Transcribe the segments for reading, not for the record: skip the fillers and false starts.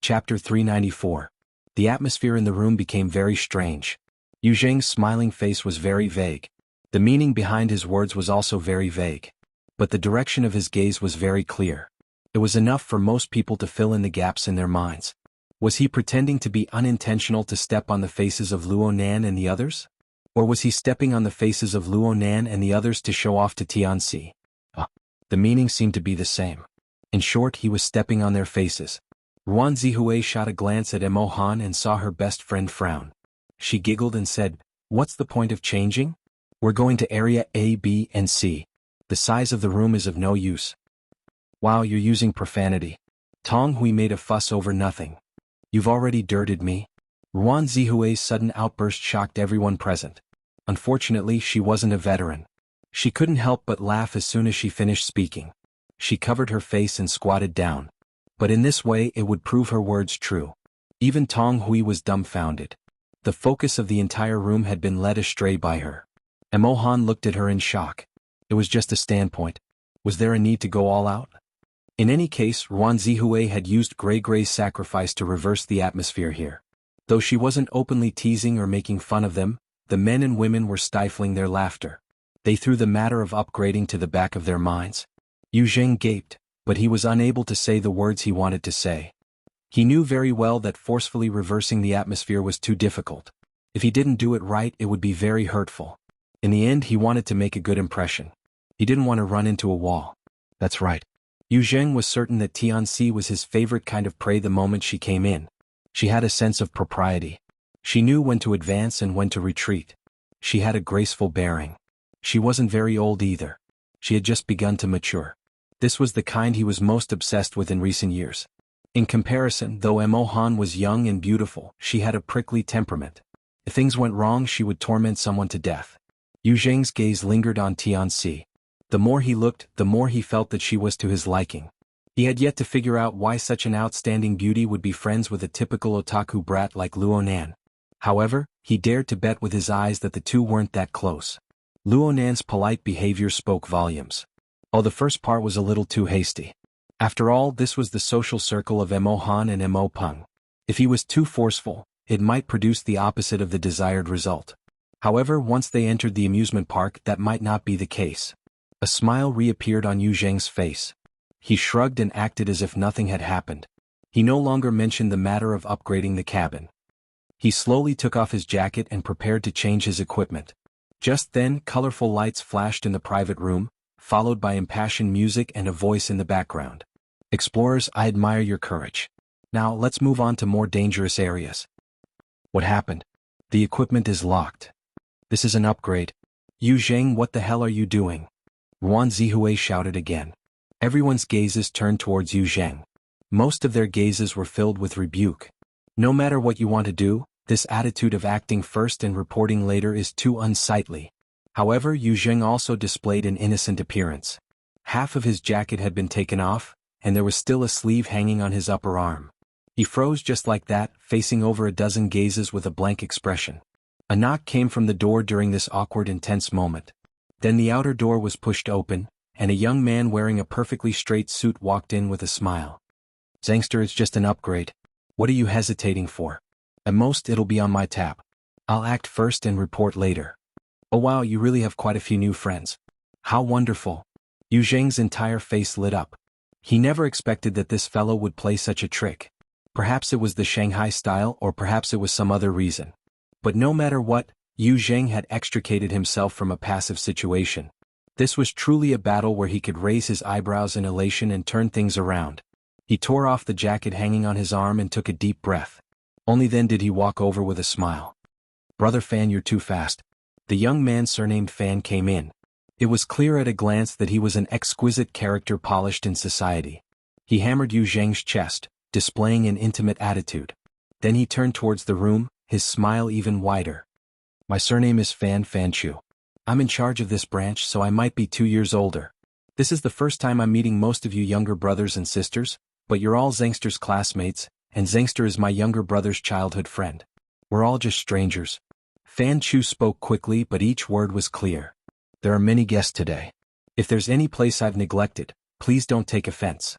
Chapter 394. The atmosphere in the room became very strange. Yu Zheng's smiling face was very vague. The meaning behind his words was also very vague. But the direction of his gaze was very clear. It was enough for most people to fill in the gaps in their minds. Was he pretending to be unintentional to step on the faces of Luonan and the others? Or was he stepping on the faces of Luonan and the others to show off to Tianxi? The meaning seemed to be the same. In short, he was stepping on their faces. Ruan Zihui shot a glance at Emohan and saw her best friend frown. She giggled and said, "What's the point of changing? We're going to area A, B, and C. The size of the room is of no use." "Wow, you're using profanity." Tong Hui made a fuss over nothing. "You've already dirted me?" Ruan Zihui's sudden outburst shocked everyone present. Unfortunately, she wasn't a veteran. She couldn't help but laugh as soon as she finished speaking. She covered her face and squatted down. But in this way it would prove her words true. Even Tong Hui was dumbfounded. The focus of the entire room had been led astray by her. Emohan looked at her in shock. It was just a standpoint. Was there a need to go all out? In any case, Ruan Zihui had used Gray's sacrifice to reverse the atmosphere here. Though she wasn't openly teasing or making fun of them, the men and women were stifling their laughter. They threw the matter of upgrading to the back of their minds. Yu Zheng gaped, but he was unable to say the words he wanted to say. He knew very well that forcefully reversing the atmosphere was too difficult. If he didn't do it right, it would be very hurtful. In the end, he wanted to make a good impression. He didn't want to run into a wall. That's right. Yu Zheng was certain that Tianxi was his favorite kind of prey the moment she came in. She had a sense of propriety. She knew when to advance and when to retreat. She had a graceful bearing. She wasn't very old either. She had just begun to mature. This was the kind he was most obsessed with in recent years. In comparison, though Emohan was young and beautiful, she had a prickly temperament. If things went wrong, she would torment someone to death. Yu Zheng's gaze lingered on Tianxi. The more he looked, the more he felt that she was to his liking. He had yet to figure out why such an outstanding beauty would be friends with a typical otaku brat like Luonan. However, he dared to bet with his eyes that the two weren't that close. Luonan's polite behavior spoke volumes. Oh, the first part was a little too hasty. After all, this was the social circle of Emohan and Emopeng. If he was too forceful, it might produce the opposite of the desired result. However, once they entered the amusement park, that might not be the case. A smile reappeared on Yu Zheng's face. He shrugged and acted as if nothing had happened. He no longer mentioned the matter of upgrading the cabin. He slowly took off his jacket and prepared to change his equipment. Just then, colorful lights flashed in the private room, followed by impassioned music and a voice in the background. "Explorers, I admire your courage. Now, let's move on to more dangerous areas." "What happened?" "The equipment is locked." "This is an upgrade." "Yu Zheng, what the hell are you doing?" Ruan Zihui shouted again. Everyone's gazes turned towards Yu Zheng. Most of their gazes were filled with rebuke. No matter what you want to do, this attitude of acting first and reporting later is too unsightly. However, Yu Zheng also displayed an innocent appearance. Half of his jacket had been taken off, and there was still a sleeve hanging on his upper arm. He froze just like that, facing over a dozen gazes with a blank expression. A knock came from the door during this awkward and tense moment. Then the outer door was pushed open, and a young man wearing a perfectly straight suit walked in with a smile. "Zangster, it's just an upgrade. What are you hesitating for? At most, it'll be on my tab. I'll act first and report later." "Oh wow, you really have quite a few new friends. How wonderful." Yu Zheng's entire face lit up. He never expected that this fellow would play such a trick. Perhaps it was the Shanghai style, or perhaps it was some other reason. But no matter what, Yu Zheng had extricated himself from a passive situation. This was truly a battle where he could raise his eyebrows in elation and turn things around. He tore off the jacket hanging on his arm and took a deep breath. Only then did he walk over with a smile. "Brother Fan, you're too fast." The young man surnamed Fan came in. It was clear at a glance that he was an exquisite character polished in society. He hammered Yu Zheng's chest, displaying an intimate attitude. Then he turned towards the room, his smile even wider. "My surname is Fan Fanchu. I'm in charge of this branch, so I might be 2 years older. This is the first time I'm meeting most of you younger brothers and sisters, but you're all Zangster's classmates, and Zangster is my younger brother's childhood friend. We're all just strangers." Fan Chu spoke quickly, but each word was clear. "There are many guests today. If there's any place I've neglected, please don't take offense.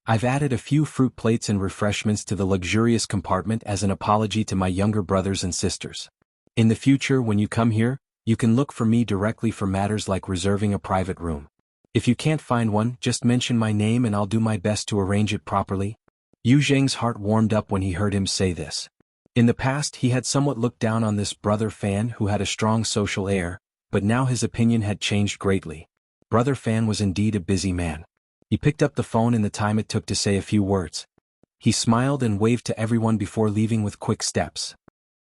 I've added a few fruit plates and refreshments to the luxurious compartment as an apology to my younger brothers and sisters. In the future when you come here, you can look for me directly for matters like reserving a private room. If you can't find one, just mention my name and I'll do my best to arrange it properly. Yu Zheng's heart warmed up when he heard him say this. In the past he had somewhat looked down on this brother Fan who had a strong social air, but now his opinion had changed greatly. Brother Fan was indeed a busy man. He picked up the phone in the time it took to say a few words. He smiled and waved to everyone before leaving with quick steps.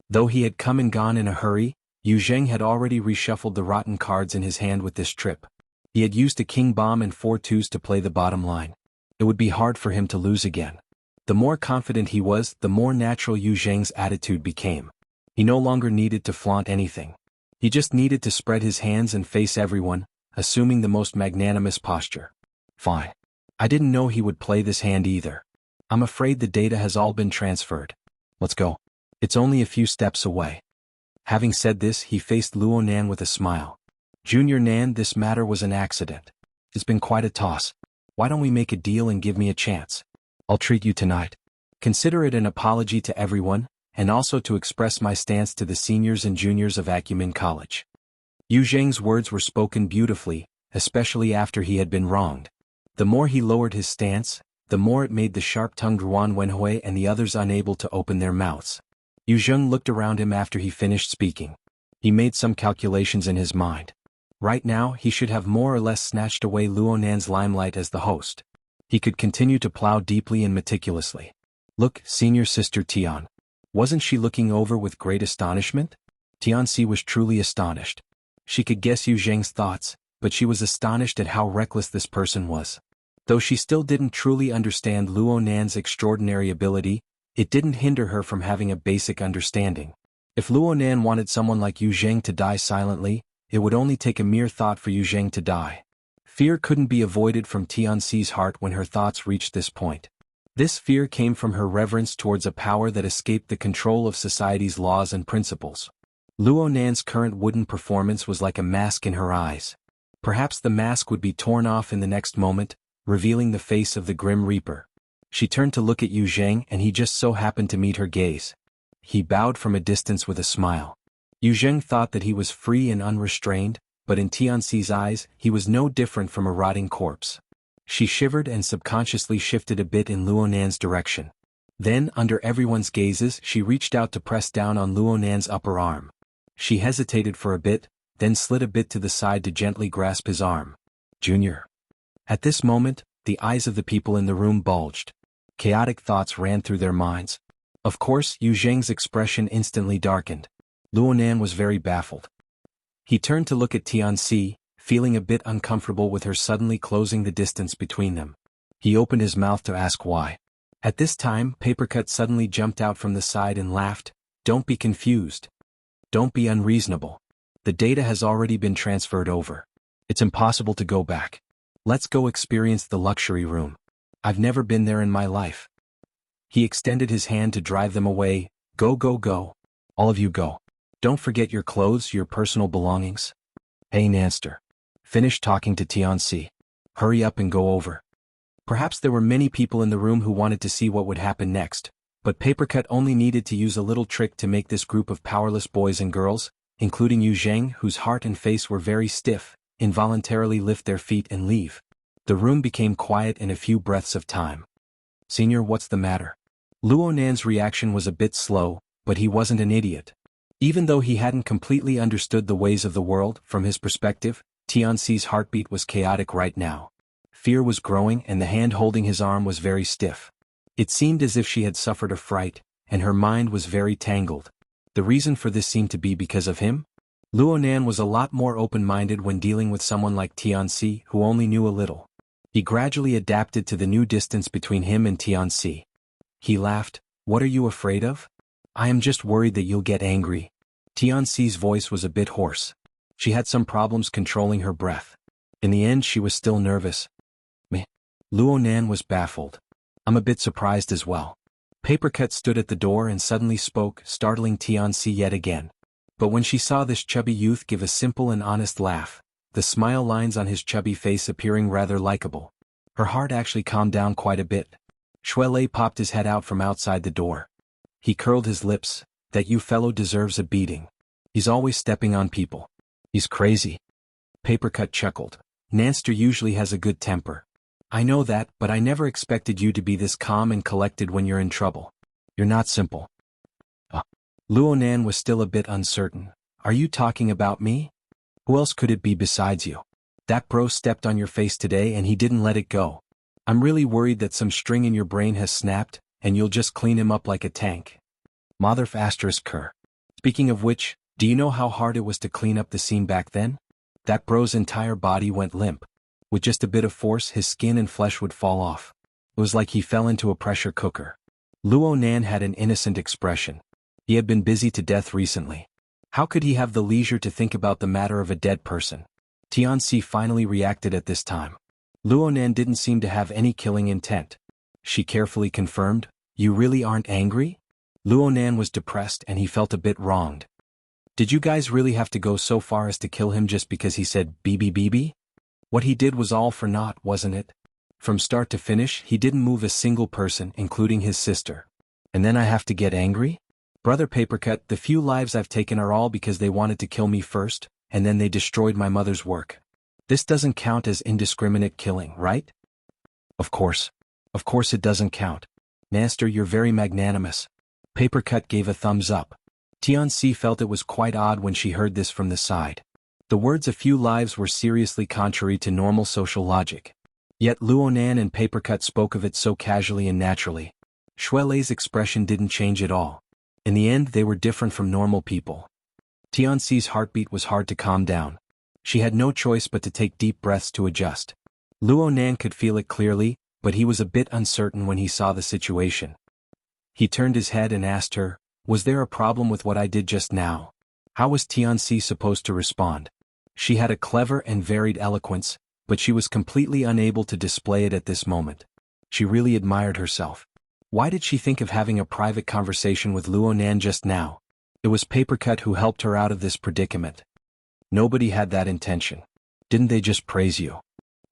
Though he had come and gone in a hurry, Yu Zheng had already reshuffled the rotten cards in his hand with this trip. He had used a king bomb and 4 twos to play the bottom line. It would be hard for him to lose again. The more confident he was, the more natural Yu Zheng's attitude became. He no longer needed to flaunt anything. He just needed to spread his hands and face everyone, assuming the most magnanimous posture. Fine. I didn't know he would play this hand either. I'm afraid the data has all been transferred. Let's go. It's only a few steps away. Having said this, he faced Luo Nan with a smile. Junior Nan, this matter was an accident. It's been quite a toss. Why don't we make a deal and give me a chance? I'll treat you tonight. Consider it an apology to everyone, and also to express my stance to the seniors and juniors of Acumen College. Yu Zheng's words were spoken beautifully, especially after he had been wronged. The more he lowered his stance, the more it made the sharp-tongued Xuanhuan and the others unable to open their mouths. Yu Zheng looked around him after he finished speaking. He made some calculations in his mind. Right now he should have more or less snatched away Luo Nan's limelight as the host. He could continue to plow deeply and meticulously. Look, senior sister Tian. Wasn't she looking over with great astonishment? Tianxi was truly astonished. She could guess Yu Zheng's thoughts, but she was astonished at how reckless this person was. Though she still didn't truly understand Luo Nan's extraordinary ability, it didn't hinder her from having a basic understanding. If Luo Nan wanted someone like Yu Zheng to die silently, it would only take a mere thought for Yu Zheng to die. Fear couldn't be avoided from Tianxi's heart when her thoughts reached this point. This fear came from her reverence towards a power that escaped the control of society's laws and principles. Luo Nan's current wooden performance was like a mask in her eyes. Perhaps the mask would be torn off in the next moment, revealing the face of the Grim Reaper. She turned to look at Yu Zheng and he just so happened to meet her gaze. He bowed from a distance with a smile. Yu Zheng thought that he was free and unrestrained, but in Tianxi's eyes, he was no different from a rotting corpse. She shivered and subconsciously shifted a bit in Luo Nan's direction. Then, under everyone's gazes, she reached out to press down on Luo Nan's upper arm. She hesitated for a bit, then slid a bit to the side to gently grasp his arm. Junior. At this moment, the eyes of the people in the room bulged. Chaotic thoughts ran through their minds. Of course, Yu Zheng's expression instantly darkened. Luo Nan was very baffled. He turned to look at Tianxi, feeling a bit uncomfortable with her suddenly closing the distance between them. He opened his mouth to ask why. At this time, Papercut suddenly jumped out from the side and laughed. Don't be confused. Don't be unreasonable. The data has already been transferred over. It's impossible to go back. Let's go experience the luxury room. I've never been there in my life. He extended his hand to drive them away. Go, go, go. All of you go. Don't forget your clothes, your personal belongings. Hey Nanster. Finish talking to Tianxi. Hurry up and go over. Perhaps there were many people in the room who wanted to see what would happen next, but Papercut only needed to use a little trick to make this group of powerless boys and girls, including Yu Zheng, whose heart and face were very stiff, involuntarily lift their feet and leave. The room became quiet in a few breaths of time. Senior, what's the matter? Luo Nan's reaction was a bit slow, but he wasn't an idiot. Even though he hadn't completely understood the ways of the world, from his perspective, Tianxi's heartbeat was chaotic right now. Fear was growing and the hand holding his arm was very stiff. It seemed as if she had suffered a fright, and her mind was very tangled. The reason for this seemed to be because of him? Luo Nan was a lot more open-minded when dealing with someone like Tianxi who only knew a little. He gradually adapted to the new distance between him and Tianxi. He laughed. What are you afraid of? I am just worried that you'll get angry. Tianxi's voice was a bit hoarse. She had some problems controlling her breath. In the end she was still nervous. Meh. Luo Nan was baffled. I'm a bit surprised as well. Papercut stood at the door and suddenly spoke, startling Tianxi yet again. But when she saw this chubby youth give a simple and honest laugh, the smile lines on his chubby face appearing rather likable. Her heart actually calmed down quite a bit. Shuelei popped his head out from outside the door. He curled his lips. That you fellow deserves a beating. He's always stepping on people. He's crazy. Papercut chuckled. Nanster usually has a good temper. I know that, but I never expected you to be this calm and collected when you're in trouble. You're not simple. Luonan was still a bit uncertain. Are you talking about me? Who else could it be besides you? That bro stepped on your face today and he didn't let it go. I'm really worried that some string in your brain has snapped, and you'll just clean him up like a tank. Motherf asterisk cur. Speaking of which, do you know how hard it was to clean up the scene back then? That bro's entire body went limp. With just a bit of force, his skin and flesh would fall off. It was like he fell into a pressure cooker. Luonan had an innocent expression. He had been busy to death recently. How could he have the leisure to think about the matter of a dead person? Tianxi finally reacted at this time. Luonan didn't seem to have any killing intent. She carefully confirmed, You really aren't angry? Luonan was depressed and he felt a bit wronged. Did you guys really have to go so far as to kill him just because he said BB? What he did was all for naught, wasn't it? From start to finish, he didn't move a single person, including his sister. And then I have to get angry? Brother Papercut, the few lives I've taken are all because they wanted to kill me first, and then they destroyed my mother's work. This doesn't count as indiscriminate killing, right? Of course. Of course it doesn't count. Master, you're very magnanimous. Papercut gave a thumbs up. Tianxi felt it was quite odd when she heard this from the side. The words "a few lives" were seriously contrary to normal social logic. Yet Luonan and Papercut spoke of it so casually and naturally. Shuelei's expression didn't change at all. In the end, they were different from normal people. Tianxi's heartbeat was hard to calm down. She had no choice but to take deep breaths to adjust. Luonan could feel it clearly, but he was a bit uncertain when he saw the situation. He turned his head and asked her, Was there a problem with what I did just now? How was Tianxi supposed to respond? She had a clever and varied eloquence, but she was completely unable to display it at this moment. She really admired herself. Why did she think of having a private conversation with Luonan just now? It was Papercut who helped her out of this predicament. Nobody had that intention. Didn't they just praise you?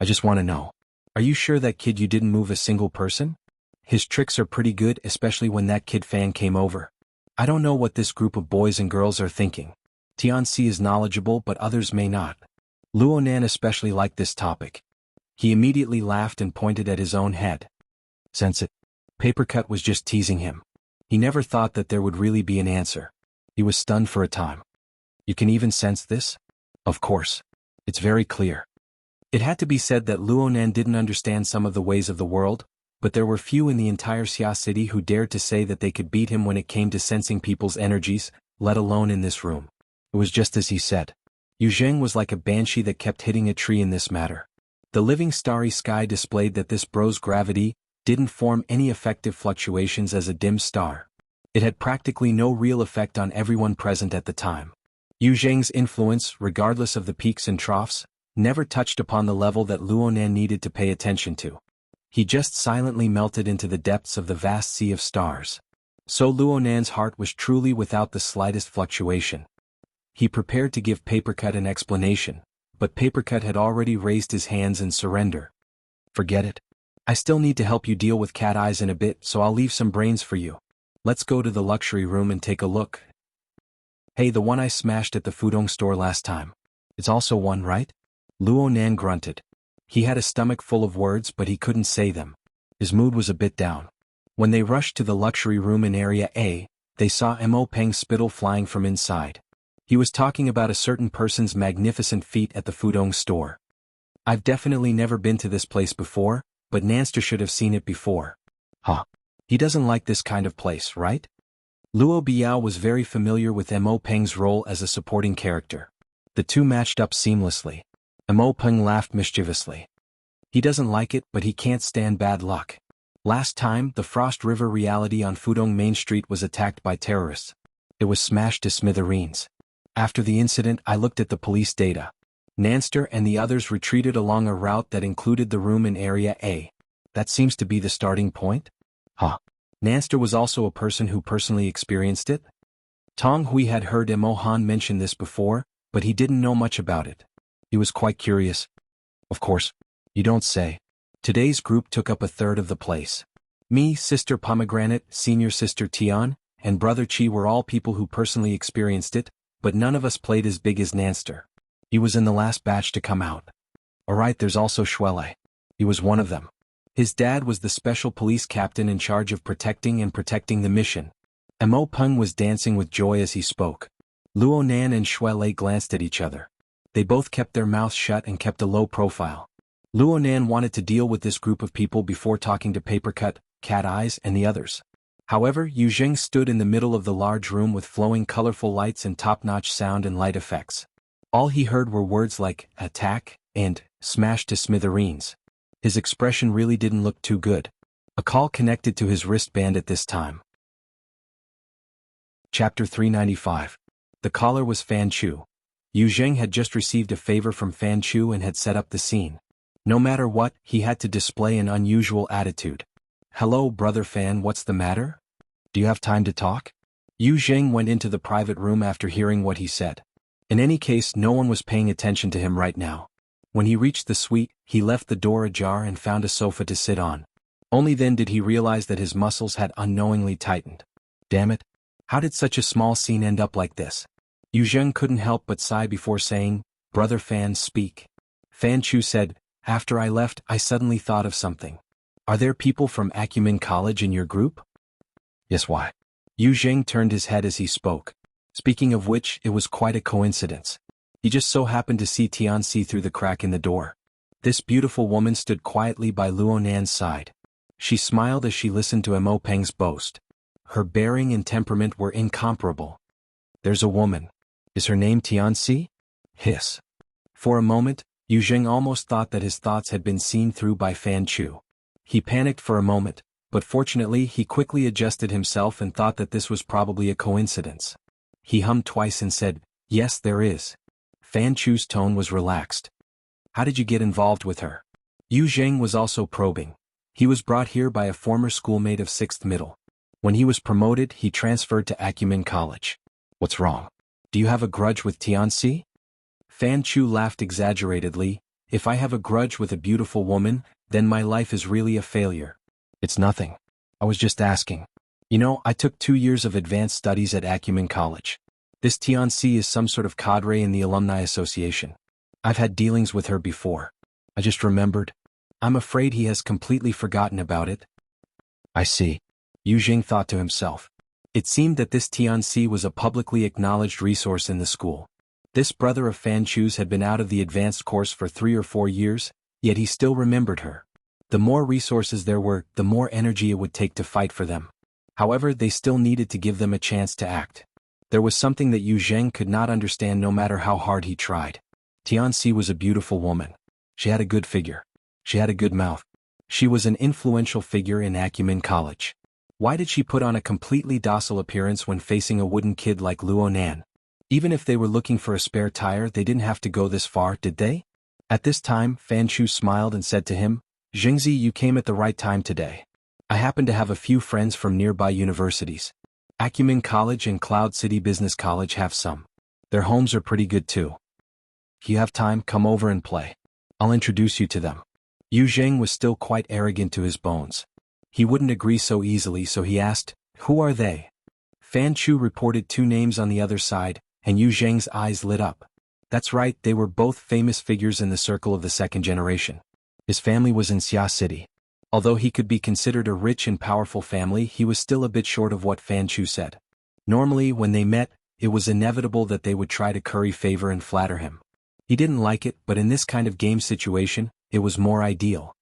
I just want to know. Are you sure that kid you didn't move a single person? His tricks are pretty good, especially when that kid Fan came over. I don't know what this group of boys and girls are thinking. Tianxi is knowledgeable, but others may not. Luonan especially liked this topic. He immediately laughed and pointed at his own head. Sense it. Papercut was just teasing him. He never thought that there would really be an answer. He was stunned for a time. You can even sense this? Of course. It's very clear. It had to be said that Luonan didn't understand some of the ways of the world, but there were few in the entire Xia city who dared to say that they could beat him when it came to sensing people's energies, let alone in this room. It was just as he said. Yu Zheng was like a banshee that kept hitting a tree in this matter. The living starry sky displayed that this bro's gravity didn't form any effective fluctuations as a dim star. It had practically no real effect on everyone present at the time. Yu Zheng's influence, regardless of the peaks and troughs, never touched upon the level that Luonan needed to pay attention to. He just silently melted into the depths of the vast sea of stars. So Luonan's heart was truly without the slightest fluctuation. He prepared to give Papercut an explanation, but Papercut had already raised his hands in surrender. Forget it. I still need to help you deal with Cat Eyes in a bit, so I'll leave some brains for you. Let's go to the luxury room and take a look. Hey, the one I smashed at the Fudong store last time. It's also one, right? Luonan grunted. He had a stomach full of words, but he couldn't say them. His mood was a bit down. When they rushed to the luxury room in Area A, they saw Mo Peng's spittle flying from inside. He was talking about a certain person's magnificent feat at the Fudong store. I've definitely never been to this place before, but Nanster should have seen it before. Huh. He doesn't like this kind of place, right? Luo Biao was very familiar with Mo Peng's role as a supporting character. The two matched up seamlessly. Mo Peng laughed mischievously. He doesn't like it, but he can't stand bad luck. Last time, the Frost River reality on Fudong Main Street was attacked by terrorists. It was smashed to smithereens. After the incident, I looked at the police data. Nanster and the others retreated along a route that included the room in Area A. That seems to be the starting point? Huh. Nanster was also a person who personally experienced it? Tong Hui had heard Mo Han mention this before, but he didn't know much about it. He was quite curious. Of course. You don't say. Today's group took up a third of the place. Me, Sister Pomegranate, Senior Sister Tian, and Brother Chi were all people who personally experienced it, but none of us played as big as Nanster. He was in the last batch to come out. Alright, there's also Shuele. He was one of them. His dad was the special police captain in charge of protecting the mission. Mo Peng was dancing with joy as he spoke. Luo Nan and Shuele glanced at each other. They both kept their mouths shut and kept a low profile. Luo Nan wanted to deal with this group of people before talking to Papercut, Cat Eyes, and the others. However, Yu Jing stood in the middle of the large room with flowing colorful lights and top-notch sound and light effects. All he heard were words like, attack, and, smash to smithereens. His expression really didn't look too good. A call connected to his wristband at this time. Chapter 395. The caller was Fan Chu. Yu Jing had just received a favor from Fan Chu and had set up the scene. No matter what, he had to display an unusual attitude. Hello, Brother Fan, what's the matter? Do you have time to talk? Yu Jing went into the private room after hearing what he said. In any case, no one was paying attention to him right now. When he reached the suite, he left the door ajar and found a sofa to sit on. Only then did he realize that his muscles had unknowingly tightened. Damn it. How did such a small scene end up like this? Yu Jing couldn't help but sigh before saying, Brother Fan, speak. Fan Chu said, after I left, I suddenly thought of something. Are there people from Acumen College in your group? Yes, why? Yu Jing turned his head as he spoke. Speaking of which, it was quite a coincidence. He just so happened to see Tianxi through the crack in the door. This beautiful woman stood quietly by Luo Nan's side. She smiled as she listened to Mo Peng's boast. Her bearing and temperament were incomparable. There's a woman. Is her name Tianxi? Hiss. For a moment, Yu Jing almost thought that his thoughts had been seen through by Fan Chu. He panicked for a moment, but fortunately he quickly adjusted himself and thought that this was probably a coincidence. He hummed twice and said, yes, there is. Fan Chu's tone was relaxed. How did you get involved with her? Yu Jing was also probing. He was brought here by a former schoolmate of 6th Middle. When he was promoted, he transferred to Acumen College. What's wrong? Do you have a grudge with Tianxi? Fan Chu laughed exaggeratedly. If I have a grudge with a beautiful woman, then my life is really a failure. It's nothing. I was just asking. You know, I took 2 years of advanced studies at Acumen College. This Tianxi is some sort of cadre in the Alumni Association. I've had dealings with her before. I just remembered. I'm afraid he has completely forgotten about it. I see. Yu Jing thought to himself. It seemed that this Tianxi was a publicly acknowledged resource in the school. This brother of Fan Chu's had been out of the advanced course for 3 or 4 years, yet he still remembered her. The more resources there were, the more energy it would take to fight for them. However, they still needed to give them a chance to act. There was something that Yu Jing could not understand no matter how hard he tried. Tianxi was a beautiful woman. She had a good figure. She had a good mouth. She was an influential figure in Acumen College. Why did she put on a completely docile appearance when facing a wooden kid like Luo Nan? Even if they were looking for a spare tire, they didn't have to go this far, did they? At this time, Fan Chu smiled and said to him, Jingzi, you came at the right time today. I happen to have a few friends from nearby universities. Acumen College and Cloud City Business College have some. Their homes are pretty good too. If you have time, come over and play. I'll introduce you to them. Yu Jing was still quite arrogant to his bones. He wouldn't agree so easily, so he asked, who are they? Fan Chu reported 2 names on the other side, and Yu Jing's eyes lit up. That's right, they were both famous figures in the circle of the 2nd generation. His family was in Xia City. Although he could be considered a rich and powerful family, he was still a bit short of what Fan Chu said. Normally, when they met, it was inevitable that they would try to curry favor and flatter him. He didn't like it, but in this kind of game situation, it was more ideal.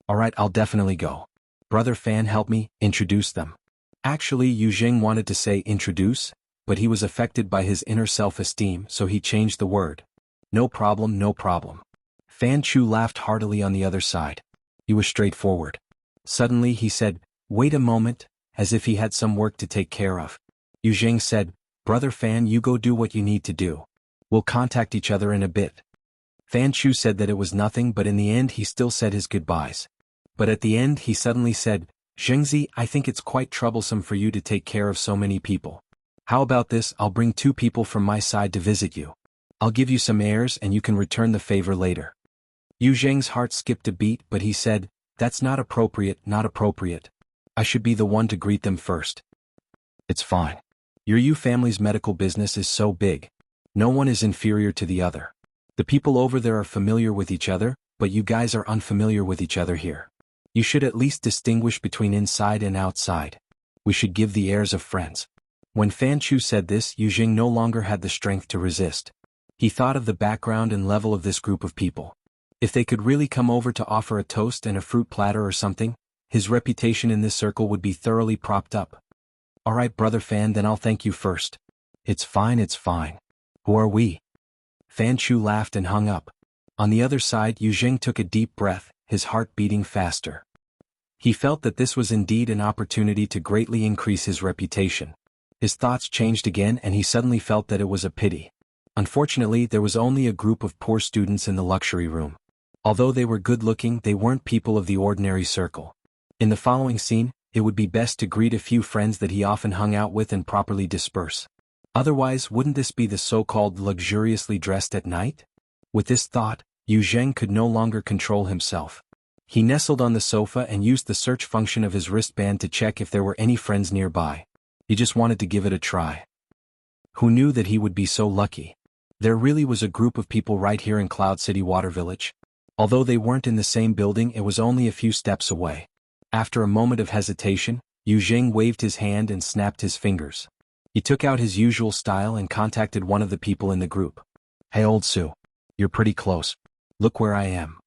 Alright, I'll definitely go. Brother Fan, help me introduce them. Actually, Yu Jing wanted to say introduce, but he was affected by his inner self-esteem, so he changed the word. No problem, no problem. Fan Chu laughed heartily on the other side. He was straightforward. Suddenly he said, wait a moment, as if he had some work to take care of. Yu Jing said, Brother Fan, you go do what you need to do. We'll contact each other in a bit. Fan Chu said that it was nothing, but in the end he still said his goodbyes. But at the end he suddenly said, Jingzi, I think it's quite troublesome for you to take care of so many people. How about this, I'll bring 2 people from my side to visit you. I'll give you some airs and you can return the favor later. Yu Jing's heart skipped a beat, but he said, That's not appropriate, not appropriate. I should be the one to greet them first. It's fine. Your Yu family's medical business is so big. No one is inferior to the other. The people over there are familiar with each other, but you guys are unfamiliar with each other here. You should at least distinguish between inside and outside. We should give the airs of friends. When Fan Chu said this, Yu Jing no longer had the strength to resist. He thought of the background and level of this group of people. If they could really come over to offer a toast and a fruit platter or something, his reputation in this circle would be thoroughly propped up. Alright, brother Fan, then I'll thank you first. It's fine, it's fine. Who are we? Fan Chu laughed and hung up. On the other side, Yu Jing took a deep breath, his heart beating faster. He felt that this was indeed an opportunity to greatly increase his reputation. His thoughts changed again and he suddenly felt that it was a pity. Unfortunately, there was only a group of poor students in the luxury room. Although they were good-looking, they weren't people of the ordinary circle. In the following scene, it would be best to greet a few friends that he often hung out with and properly disperse. Otherwise, wouldn't this be the so-called luxuriously dressed at night? With this thought, Yu Zheng could no longer control himself. He nestled on the sofa and used the search function of his wristband to check if there were any friends nearby. He just wanted to give it a try. Who knew that he would be so lucky? There really was a group of people right here in Cloud City Water Village. Although they weren't in the same building, it was only a few steps away. After a moment of hesitation, Yu Zheng waved his hand and snapped his fingers. He took out his usual style and contacted one of the people in the group. Hey old Sue. You're pretty close. Look where I am.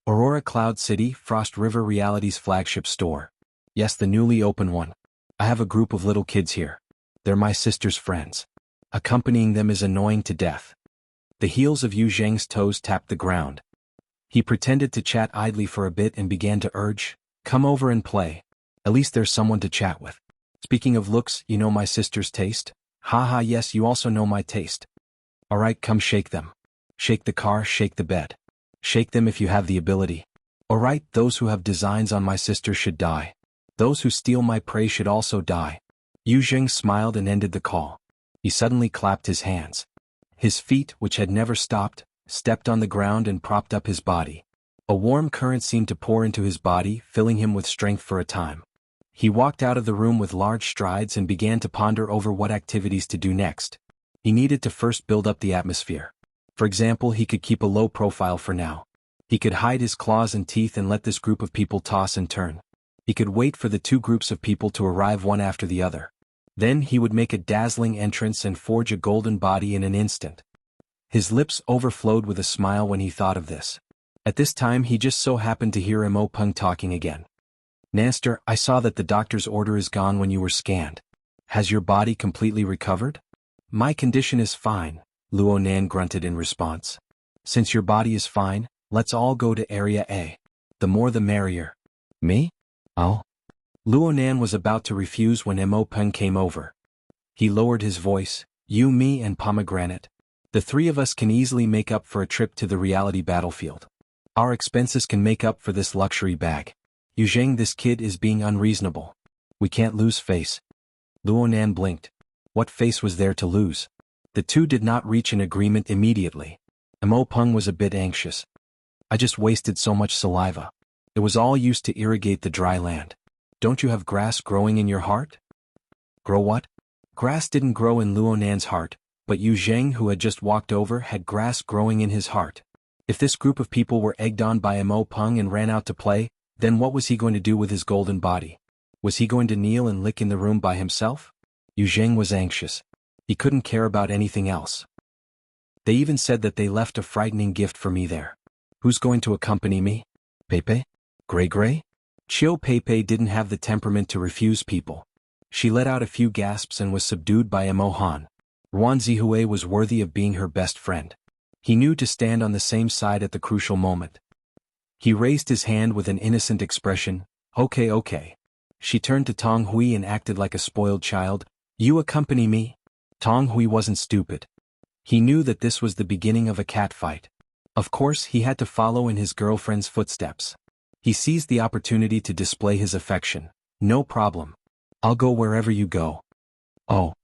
Aurora Cloud City, Frost River Reality's flagship store. Yes, the newly opened one. I have a group of little kids here. They're my sister's friends. Accompanying them is annoying to death. The heels of Yu Zheng's toes tapped the ground. He pretended to chat idly for a bit and began to urge, come over and play. At least there's someone to chat with. Speaking of looks, you know my sister's taste? Haha, yes, you also know my taste. Alright, come shake them. Shake the car, shake the bed. Shake them if you have the ability. Alright, those who have designs on my sister should die. Those who steal my prey should also die. Yu Zheng smiled and ended the call. He suddenly clapped his hands. His feet, which had never stopped, stepped on the ground and propped up his body. A warm current seemed to pour into his body, filling him with strength for a time. He walked out of the room with large strides and began to ponder over what activities to do next. He needed to first build up the atmosphere. For example, he could keep a low profile for now. He could hide his claws and teeth and let this group of people toss and turn. He could wait for the two groups of people to arrive one after the other. Then he would make a dazzling entrance and forge a golden body in an instant. His lips overflowed with a smile when he thought of this. At this time he just so happened to hear Mo Peng talking again. Naster, I saw that the doctor's order is gone when you were scanned. Has your body completely recovered? My condition is fine, Luo Nan grunted in response. Since your body is fine, let's all go to Area A. The more the merrier. Me? Oh? Luo Nan was about to refuse when Mo Peng came over. He lowered his voice, you, me and Pomegranate. The three of us can easily make up for a trip to the reality battlefield. Our expenses can make up for this luxury bag. Yu Zheng, this kid is being unreasonable. We can't lose face. Luo Nan blinked. What face was there to lose? The two did not reach an agreement immediately. Mo Peng was a bit anxious. I just wasted so much saliva. It was all used to irrigate the dry land. Don't you have grass growing in your heart? Grow what? Grass didn't grow in Luo Nan's heart, but Yu Zheng, who had just walked over, had grass growing in his heart. If this group of people were egged on by Mo Peng and ran out to play, then what was he going to do with his golden body? Was he going to kneel and lick in the room by himself? Yu Zheng was anxious. He couldn't care about anything else. They even said that they left a frightening gift for me there. Who's going to accompany me? Pepe? Gray? Chiu Pepe didn't have the temperament to refuse people. She let out a few gasps and was subdued by Mo Han. Ruan Zihue was worthy of being her best friend. He knew to stand on the same side at the crucial moment. He raised his hand with an innocent expression, okay. She turned to Tong Hui and acted like a spoiled child. You accompany me? Tong Hui wasn't stupid. He knew that this was the beginning of a catfight. Of course, he had to follow in his girlfriend's footsteps. He seized the opportunity to display his affection. No problem. I'll go wherever you go. Oh.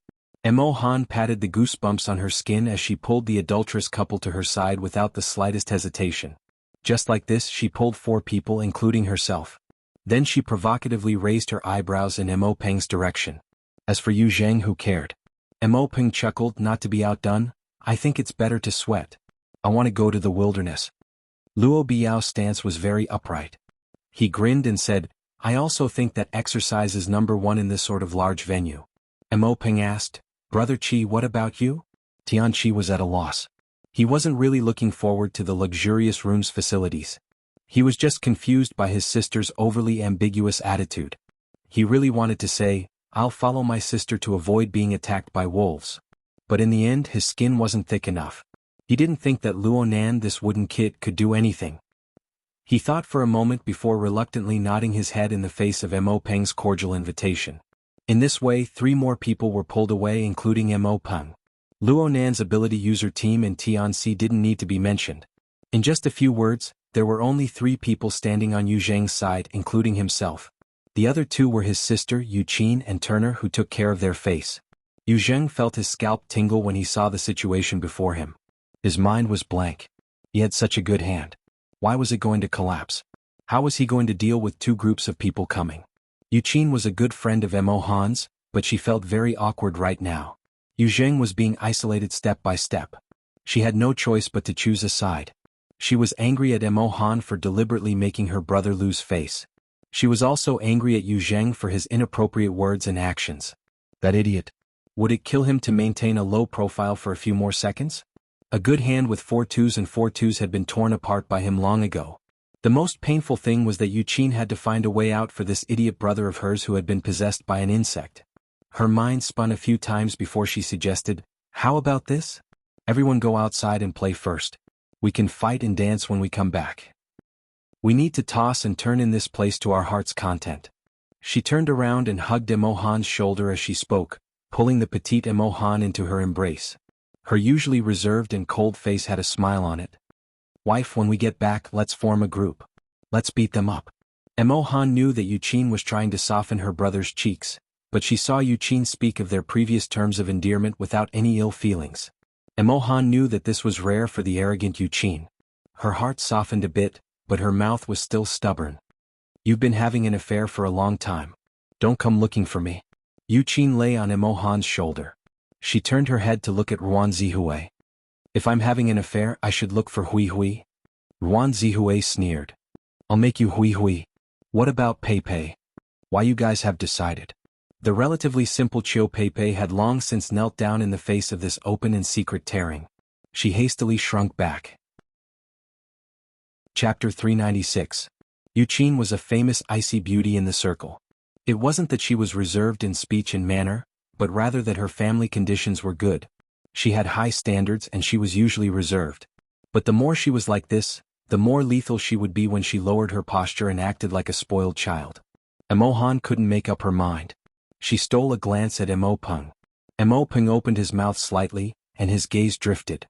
Mo Han patted the goosebumps on her skin as she pulled the adulterous couple to her side without the slightest hesitation. Just like this she pulled 4 people including herself. Then she provocatively raised her eyebrows in Mo Peng's direction. As for Yu Zheng, who cared? Mo Peng chuckled, not to be outdone. I think it's better to sweat. I want to go to the wilderness. Luo Biao's stance was very upright. He grinned and said, I also think that exercise is number 1 in this sort of large venue. Mo Peng asked, Brother Qi, what about you? Tian Qi was at a loss. He wasn't really looking forward to the luxurious rooms facilities. He was just confused by his sister's overly ambiguous attitude. He really wanted to say, I'll follow my sister to avoid being attacked by wolves. But in the end his skin wasn't thick enough. He didn't think that Luo Nan, this wooden kid, could do anything. He thought for a moment before reluctantly nodding his head in the face of Mo Peng's cordial invitation. In this way 3 more people were pulled away, including Mo Peng. Luo Nan's ability user team and Tian Xi didn't need to be mentioned. In just a few words, there were only 3 people standing on Yu Zheng's side, including himself. The other 2 were his sister Yu Qin and Turner, who took care of their face. Yu Zheng felt his scalp tingle when he saw the situation before him. His mind was blank. He had such a good hand. Why was it going to collapse? How was he going to deal with 2 groups of people coming? Yu Qin was a good friend of Mo Han's, but she felt very awkward right now. Yu Zheng was being isolated step by step. She had no choice but to choose a side. She was angry at Mo Han for deliberately making her brother lose face. She was also angry at Yu Zheng for his inappropriate words and actions. That idiot. Would it kill him to maintain a low profile for a few more seconds? A good hand with 4 twos and 4 twos had been torn apart by him long ago. The most painful thing was that Yu Qin had to find a way out for this idiot brother of hers who had been possessed by an insect. Her mind spun a few times before she suggested, how about this? Everyone go outside and play first. We can fight and dance when we come back. We need to toss and turn in this place to our heart's content. She turned around and hugged Mo Han's shoulder as she spoke, pulling the petite Mo Han into her embrace. Her usually reserved and cold face had a smile on it. Wife, when we get back, let's form a group. Let's beat them up. Mo Han knew that Yu Qin was trying to soften her brother's cheeks, but she saw Yu Qin speak of their previous terms of endearment without any ill feelings. Mo Han knew that this was rare for the arrogant Yu Qin. Her heart softened a bit, but her mouth was still stubborn. You've been having an affair for a long time. Don't come looking for me. Yu Qin lay on Mo Han's shoulder. She turned her head to look at Ruan Zihue. If I'm having an affair, I should look for Hui Hui. Ruan Zihue sneered. I'll make you Hui Hui. What about Pei Pei? Why, you guys have decided. The relatively simple Chiu Pei Pei had long since knelt down in the face of this open and secret tearing. She hastily shrunk back. Chapter 396. Yu Qin was a famous icy beauty in the circle. It wasn't that she was reserved in speech and manner, but rather that her family conditions were good. She had high standards and she was usually reserved. But the more she was like this, the more lethal she would be when she lowered her posture and acted like a spoiled child. Mo Han couldn't make up her mind. She stole a glance at Mo Peng. Mo Peng opened his mouth slightly, and his gaze drifted.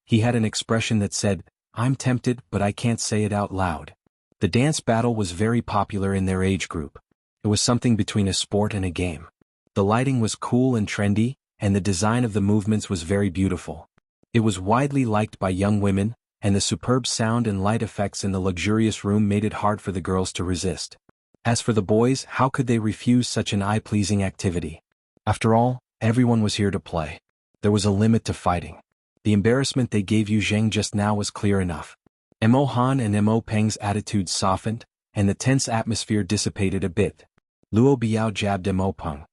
He had an expression that said, I'm tempted, but I can't say it out loud. The dance battle was very popular in their age group. It was something between a sport and a game. The lighting was cool and trendy, and the design of the movements was very beautiful. It was widely liked by young women, and the superb sound and light effects in the luxurious room made it hard for the girls to resist. As for the boys, how could they refuse such an eye-pleasing activity? After all, everyone was here to play. There was a limit to fighting. The embarrassment they gave Yu Zheng just now was clear enough. Mo Han and Mo Peng's attitudes softened, and the tense atmosphere dissipated a bit. Luo Biao jabbed Mo Peng.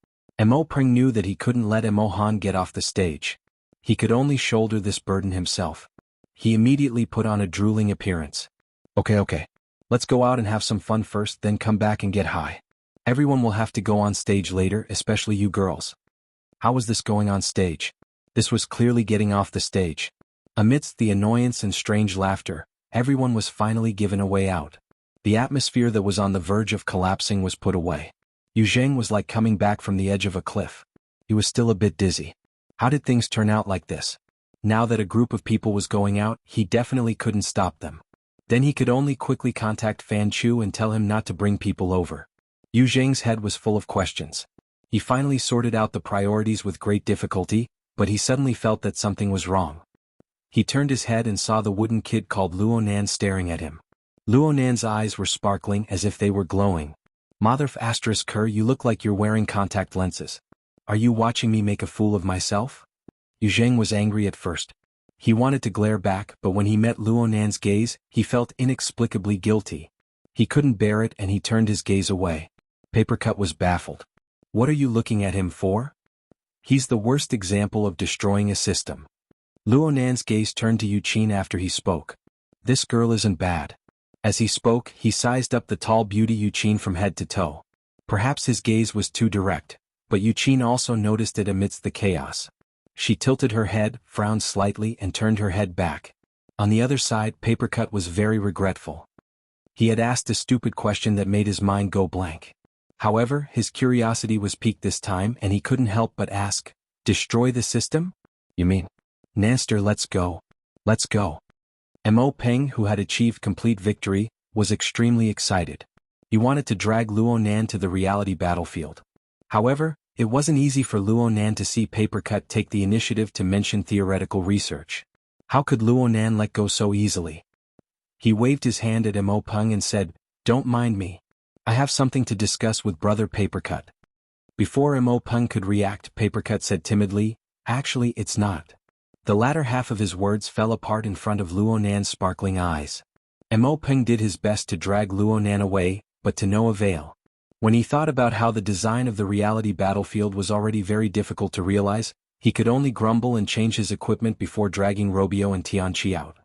Mo Peng knew that he couldn't let Mo Han get off the stage. He could only shoulder this burden himself. He immediately put on a drooling appearance. Okay. Let's go out and have some fun first, then come back and get high. Everyone will have to go on stage later, especially you girls. How was this going on stage? This was clearly getting off the stage. Amidst the annoyance and strange laughter, everyone was finally given a way out. The atmosphere that was on the verge of collapsing was put away. Yu Zheng was like coming back from the edge of a cliff. He was still a bit dizzy. How did things turn out like this? Now that a group of people was going out, he definitely couldn't stop them. Then he could only quickly contact Fan Chu and tell him not to bring people over. Yu Zheng's head was full of questions. He finally sorted out the priorities with great difficulty, but he suddenly felt that something was wrong. He turned his head and saw the wooden kid called Luonan staring at him. Luonan's eyes were sparkling as if they were glowing. Motherf asterisk her, you look like you're wearing contact lenses. Are you watching me make a fool of myself? Yuzheng was angry at first. He wanted to glare back, but when he met Luonan's gaze, he felt inexplicably guilty. He couldn't bear it and he turned his gaze away. Papercut was baffled. What are you looking at him for? He's the worst example of destroying a system. Luonan's gaze turned to Yuqin after he spoke. This girl isn't bad. As he spoke, he sized up the tall beauty Yuqin from head to toe. Perhaps his gaze was too direct, but Yuqin also noticed it amidst the chaos. She tilted her head, frowned slightly and turned her head back. On the other side, Papercut was very regretful. He had asked a stupid question that made his mind go blank. However, his curiosity was piqued this time and he couldn't help but ask, destroy the system? You mean? Nanster, let's go. Let's go. Mo Peng, who had achieved complete victory, was extremely excited. He wanted to drag Luonan to the reality battlefield. However, it wasn't easy for Luonan to see Papercut take the initiative to mention theoretical research. How could Luonan let go so easily? He waved his hand at Mo Peng and said, don't mind me. I have something to discuss with Brother Papercut. Before Mo Peng could react, Papercut said timidly, actually it's not. The latter half of his words fell apart in front of Luonan's sparkling eyes. Mo Peng did his best to drag Luonan away, but to no avail. When he thought about how the design of the reality battlefield was already very difficult to realize, he could only grumble and change his equipment before dragging Robio and Tianqi out.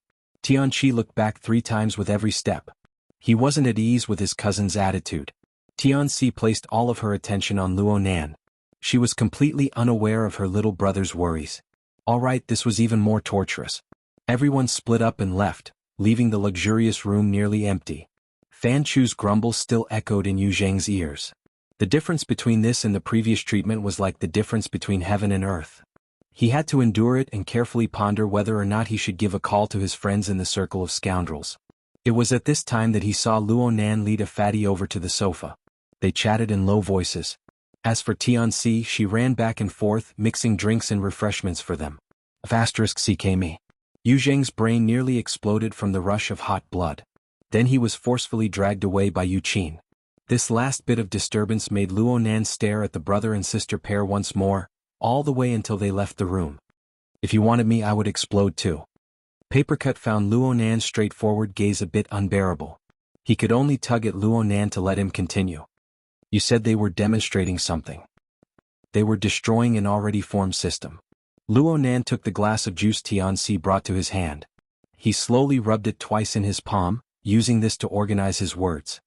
Tianqi looked back 3 times with every step. He wasn't at ease with his cousin's attitude. Tianqi placed all of her attention on Luonan. She was completely unaware of her little brother's worries. Alright, this was even more torturous. Everyone split up and left, leaving the luxurious room nearly empty. Fan Chu's grumble still echoed in Yu Zheng's ears. The difference between this and the previous treatment was like the difference between heaven and earth. He had to endure it and carefully ponder whether or not he should give a call to his friends in the circle of scoundrels. It was at this time that he saw Luonan lead a fatty over to the sofa. They chatted in low voices. As for Tianqi, she ran back and forth, mixing drinks and refreshments for them. *CKME. Yu Zheng's brain nearly exploded from the rush of hot blood. Then he was forcefully dragged away by Yuqin. This last bit of disturbance made Luonan stare at the brother and sister pair once more, all the way until they left the room. If you wanted me, I would explode too. Papercut found Luonan's straightforward gaze a bit unbearable. He could only tug at Luonan to let him continue. You said they were demonstrating something. They were destroying an already formed system. Luonan took the glass of juice Tianqi brought to his hand. He slowly rubbed it twice in his palm, using this to organize his words.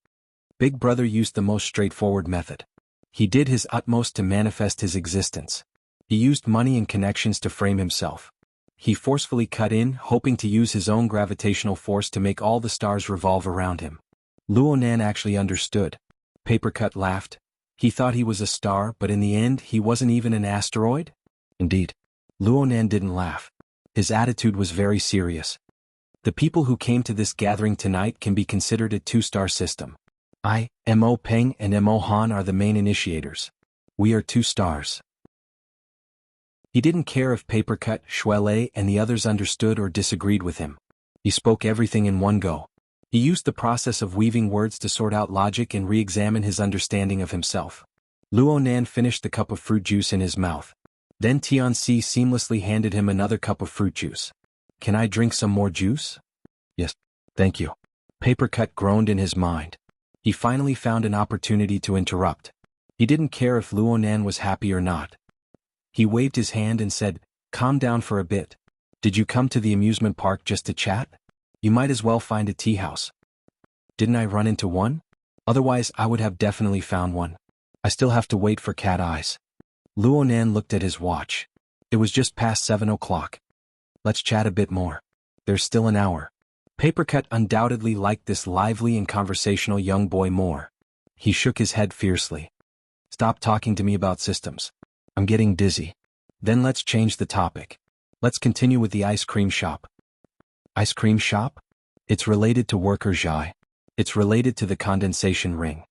Big Brother used the most straightforward method. He did his utmost to manifest his existence. He used money and connections to frame himself. He forcefully cut in, hoping to use his own gravitational force to make all the stars revolve around him. Luonan actually understood. Papercut laughed. He thought he was a star, but in the end he wasn't even an asteroid? Indeed. Luonan didn't laugh. His attitude was very serious. The people who came to this gathering tonight can be considered a 2-star system. I, Mo Peng and Mo Han are the main initiators. We are 2 stars. He didn't care if Papercut, Shuele and the others understood or disagreed with him. He spoke everything in one go. He used the process of weaving words to sort out logic and re-examine his understanding of himself. Luonan finished the cup of fruit juice in his mouth. Then Tianqi seamlessly handed him another cup of fruit juice. Can I drink some more juice? Yes, thank you. Papercut groaned in his mind. He finally found an opportunity to interrupt. He didn't care if Luonan was happy or not. He waved his hand and said, calm down for a bit. Did you come to the amusement park just to chat? You might as well find a tea house. Didn't I run into one? Otherwise I would have definitely found one. I still have to wait for cat eyes. Luonan looked at his watch. It was just past 7 o'clock. Let's chat a bit more. There's still an hour. Papercut undoubtedly liked this lively and conversational young boy more. He shook his head fiercely. Stop talking to me about systems. I'm getting dizzy. Then let's change the topic. Let's continue with the ice cream shop. Ice cream shop? It's related to worker Zhai. It's related to the condensation ring.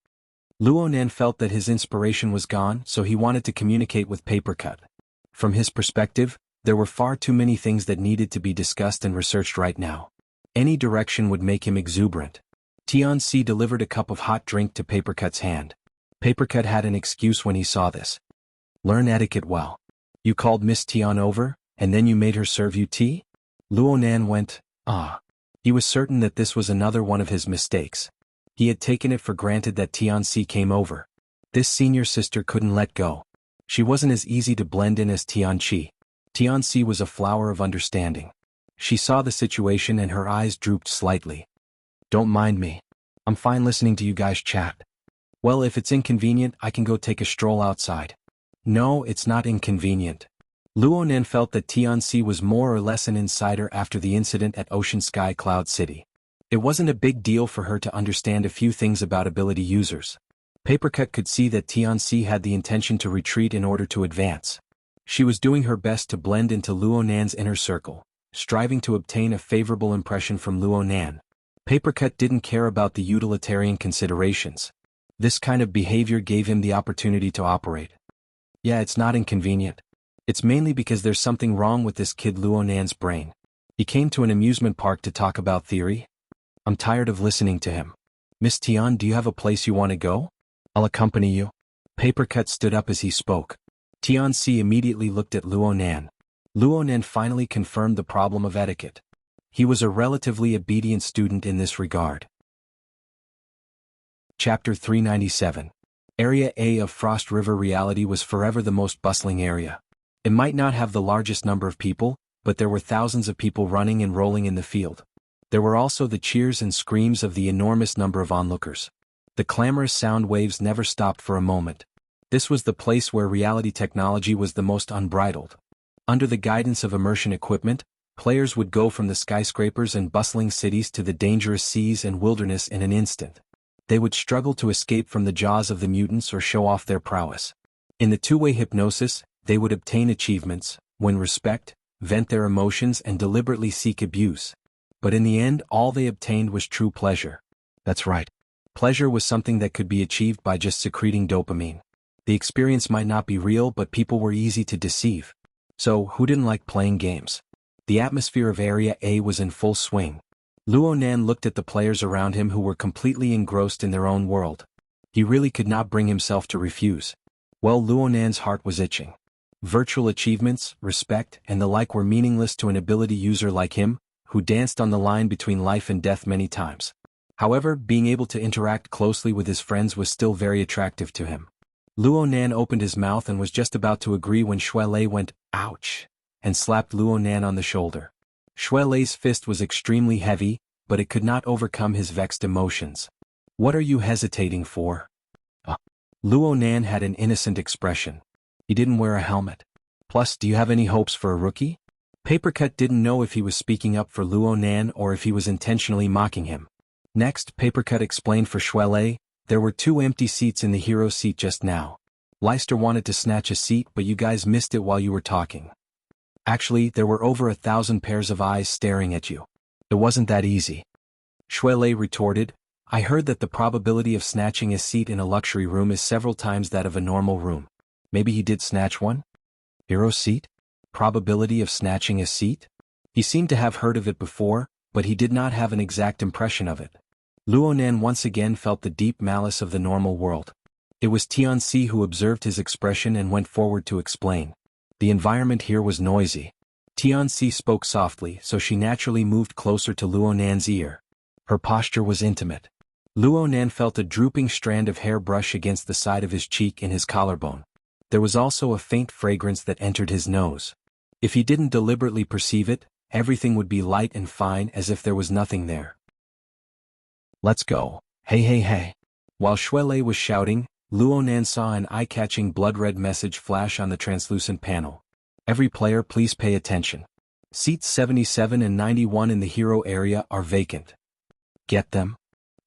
Luonan felt that his inspiration was gone, so he wanted to communicate with Papercut. From his perspective, There were far too many things that needed to be discussed and researched right now. Any direction would make him exuberant. Xianxia delivered a cup of hot drink to Papercut's hand. Papercut had an excuse when he saw this. Learn etiquette well. You called Miss Tian over, and then you made her serve you tea? Luonan went, ah. He was certain that this was another one of his mistakes. He had taken it for granted that Xianxia came over. This senior sister couldn't let go. She wasn't as easy to blend in as Xianxia. Xianxia was a flower of understanding. She saw the situation and her eyes drooped slightly. Don't mind me. I'm fine listening to you guys chat. Well, if it's inconvenient, I can go take a stroll outside. No, it's not inconvenient. Luonan felt that Xianxia was more or less an insider after the incident at Ocean Sky Cloud City. It wasn't a big deal for her to understand a few things about ability users. Papercut could see that Xianxia had the intention to retreat in order to advance. She was doing her best to blend into Luonan's inner circle, striving to obtain a favorable impression from Luonan. Papercut didn't care about the utilitarian considerations. This kind of behavior gave him the opportunity to operate. Yeah, it's not inconvenient. It's mainly because there's something wrong with this kid Luonan's brain. He came to an amusement park to talk about theory. I'm tired of listening to him. Miss Tian, do you have a place you want to go? I'll accompany you. Papercut stood up as he spoke. Xianxia immediately looked at Luonan. Luonan finally confirmed the problem of etiquette. He was a relatively obedient student in this regard. Chapter 397. Area A of Frost River reality was forever the most bustling area. It might not have the largest number of people, but there were thousands of people running and rolling in the field. There were also the cheers and screams of the enormous number of onlookers. The clamorous sound waves never stopped for a moment. This was the place where reality technology was the most unbridled. Under the guidance of immersion equipment, players would go from the skyscrapers and bustling cities to the dangerous seas and wilderness in an instant. They would struggle to escape from the jaws of the mutants or show off their prowess. In the two-way hypnosis, they would obtain achievements, win respect, vent their emotions and deliberately seek abuse. But in the end, all they obtained was true pleasure. That's right. Pleasure was something that could be achieved by just secreting dopamine. The experience might not be real, but people were easy to deceive. So, who didn't like playing games? The atmosphere of Area A was in full swing. Luonan looked at the players around him who were completely engrossed in their own world. He really could not bring himself to refuse. Well, Luonan's heart was itching. Virtual achievements, respect, and the like were meaningless to an ability user like him, who danced on the line between life and death many times. However, being able to interact closely with his friends was still very attractive to him. Luonan opened his mouth and was just about to agree when Shuelei went, ouch, and slapped Luonan on the shoulder. Shuelei's fist was extremely heavy, but it could not overcome his vexed emotions. What are you hesitating for? Luonan had an innocent expression. He didn't wear a helmet. Plus, do you have any hopes for a rookie? Papercut didn't know if he was speaking up for Luonan or if he was intentionally mocking him. Next, Papercut explained for Shuelei, there were 2 empty seats in the hero seat just now. Leicester wanted to snatch a seat, but you guys missed it while you were talking. Actually, there were over 1,000 pairs of eyes staring at you. It wasn't that easy. Shuelei retorted, I heard that the probability of snatching a seat in a luxury room is several times that of a normal room. Maybe he did snatch one? Hero seat? Probability of snatching a seat? He seemed to have heard of it before, but he did not have an exact impression of it. Luonan once again felt the deep malice of the normal world. It was Xianxia who observed his expression and went forward to explain. The environment here was noisy. Xianxia spoke softly, so she naturally moved closer to Luonan's ear. Her posture was intimate. Luonan felt a drooping strand of hair brush against the side of his cheek and his collarbone. There was also a faint fragrance that entered his nose. If he didn't deliberately perceive it, everything would be light and fine as if there was nothing there. Let's go. Hey hey hey. While Shuelei was shouting, Luonan saw an eye-catching blood-red message flash on the translucent panel. Every player please pay attention. Seats 77 and 91 in the hero area are vacant. Get them?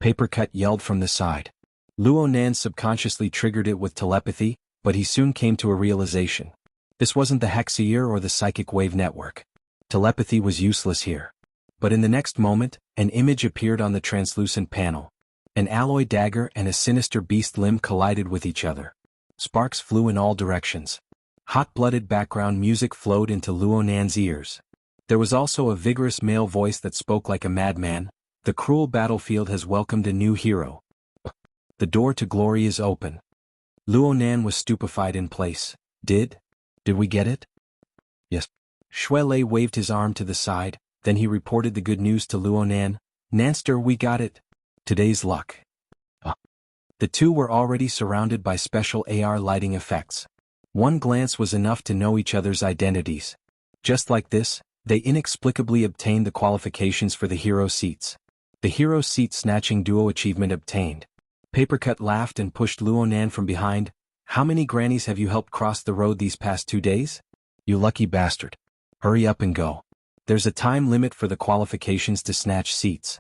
Papercut yelled from the side. Luonan subconsciously triggered it with telepathy, but he soon came to a realization. This wasn't the Hexier or the psychic wave network. Telepathy was useless here. But in the next moment, an image appeared on the translucent panel. An alloy dagger and a sinister beast limb collided with each other. Sparks flew in all directions. Hot-blooded background music flowed into Luonan's ears. There was also a vigorous male voice that spoke like a madman. The cruel battlefield has welcomed a new hero. The door to glory is open. Luonan was stupefied in place. Did we get it? Yes. Xuelei waved his arm to the side, then he reported the good news to Luonan. Nanster, we got it. Today's luck. The two were already surrounded by special AR lighting effects. One glance was enough to know each other's identities. Just like this, they inexplicably obtained the qualifications for the hero seats. The hero seat snatching duo achievement obtained. Papercut laughed and pushed Luonan from behind. How many grannies have you helped cross the road these past 2 days? You lucky bastard. Hurry up and go. There's a time limit for the qualifications to snatch seats.